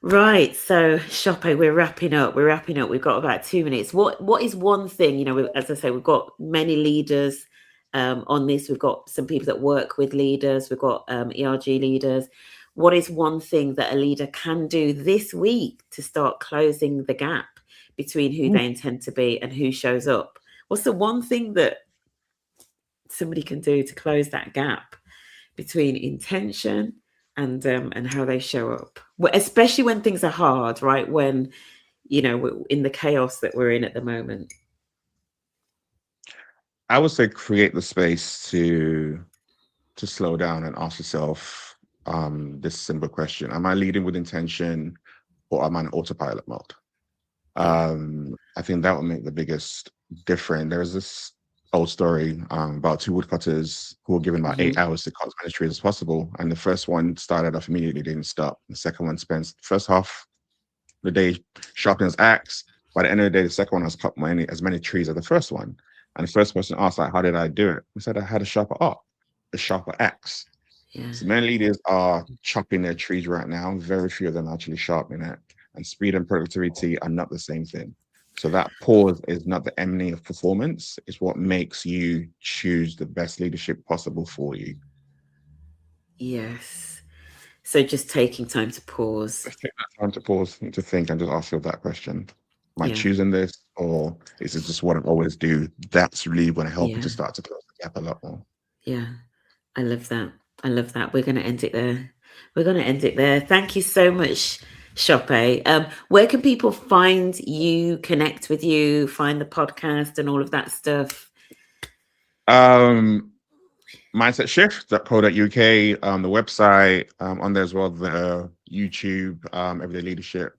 S1: Right. So, Sope, we're wrapping up. We've got about 2 minutes. What is one thing, as I say, we've got many leaders on this. We've got some people that work with leaders. We've got ERG leaders. What is one thing that a leader can do this week to start closing the gap between who they intend to be and who shows up? What's the one thing that somebody can do to close that gap between intention and how they show up, especially when things are hard, right? When, in the chaos that we're in at the moment.
S2: I would say create the space to slow down and ask yourself this simple question: am I leading with intention, or am I in autopilot mode? I think that would make the biggest difference. There's this old story about two woodcutters who were given about 8 hours to cut as many trees as possible, and the first one started off immediately, didn't stop. The second one spent the first half the day sharpening his axe. By the end of the day, the second one has cut as many trees as the first one. And the first person asked, like, how did I do it? He said, I had a sharper axe.
S1: Yeah.
S2: So many leaders are chopping their trees right now. Very few of them are actually sharpening it. And speed and productivity are not the same thing. So that pause is not the enemy of performance. It's what makes you choose the best leadership possible for you.
S1: Yes. So just taking time to pause.
S2: Just take that time to pause and to think and just ask yourself that question. Am I
S1: Yeah.
S2: choosing this, or is it just what I always do? That's really going to help you
S1: Yeah.
S2: to start to close the gap a lot more.
S1: Yeah. I love that. I love that. We're going to end it there. Thank you so much, Sope. Where can people find you, connect with you, find the podcast and all of that stuff?
S2: MindsetShift.co.uk, the website, on there as well, the YouTube, Everyday Leadership.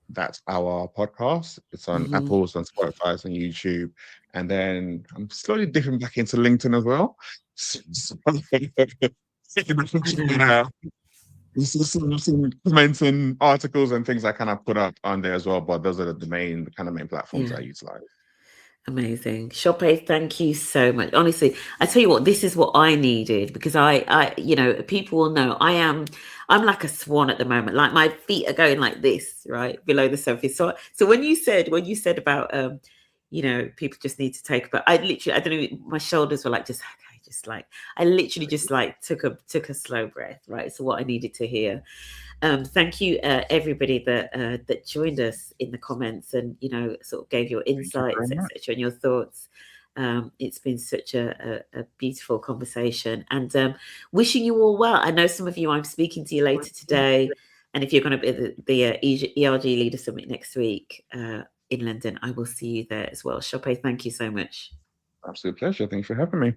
S2: That's our podcast. It's on Apple, it's on Spotify, it's on YouTube. And then I'm slowly dipping back into LinkedIn as well. Some commenting articles and things I kind of put up on there as well, but those are the main platforms I utilize.
S1: Amazing. Sope, thank you so much. Honestly, I tell you what, this is what I needed, because I people will know I'm like a swan at the moment. Like my feet are going like this, right, below the surface. So when you said about people just need to take, but I don't know, my shoulders were like, I literally just like took a slow breath, right? So what I needed to hear. Thank you, everybody that joined us in the comments and sort of gave your insights, etc., and your thoughts. It's been such a beautiful conversation, and wishing you all well. I know some of you, I'm speaking to you later today, and if you're going to be at the ERG Leader Summit next week in London, I will see you there as well. Sope, thank you so much.
S2: Absolute pleasure. Thanks for having me.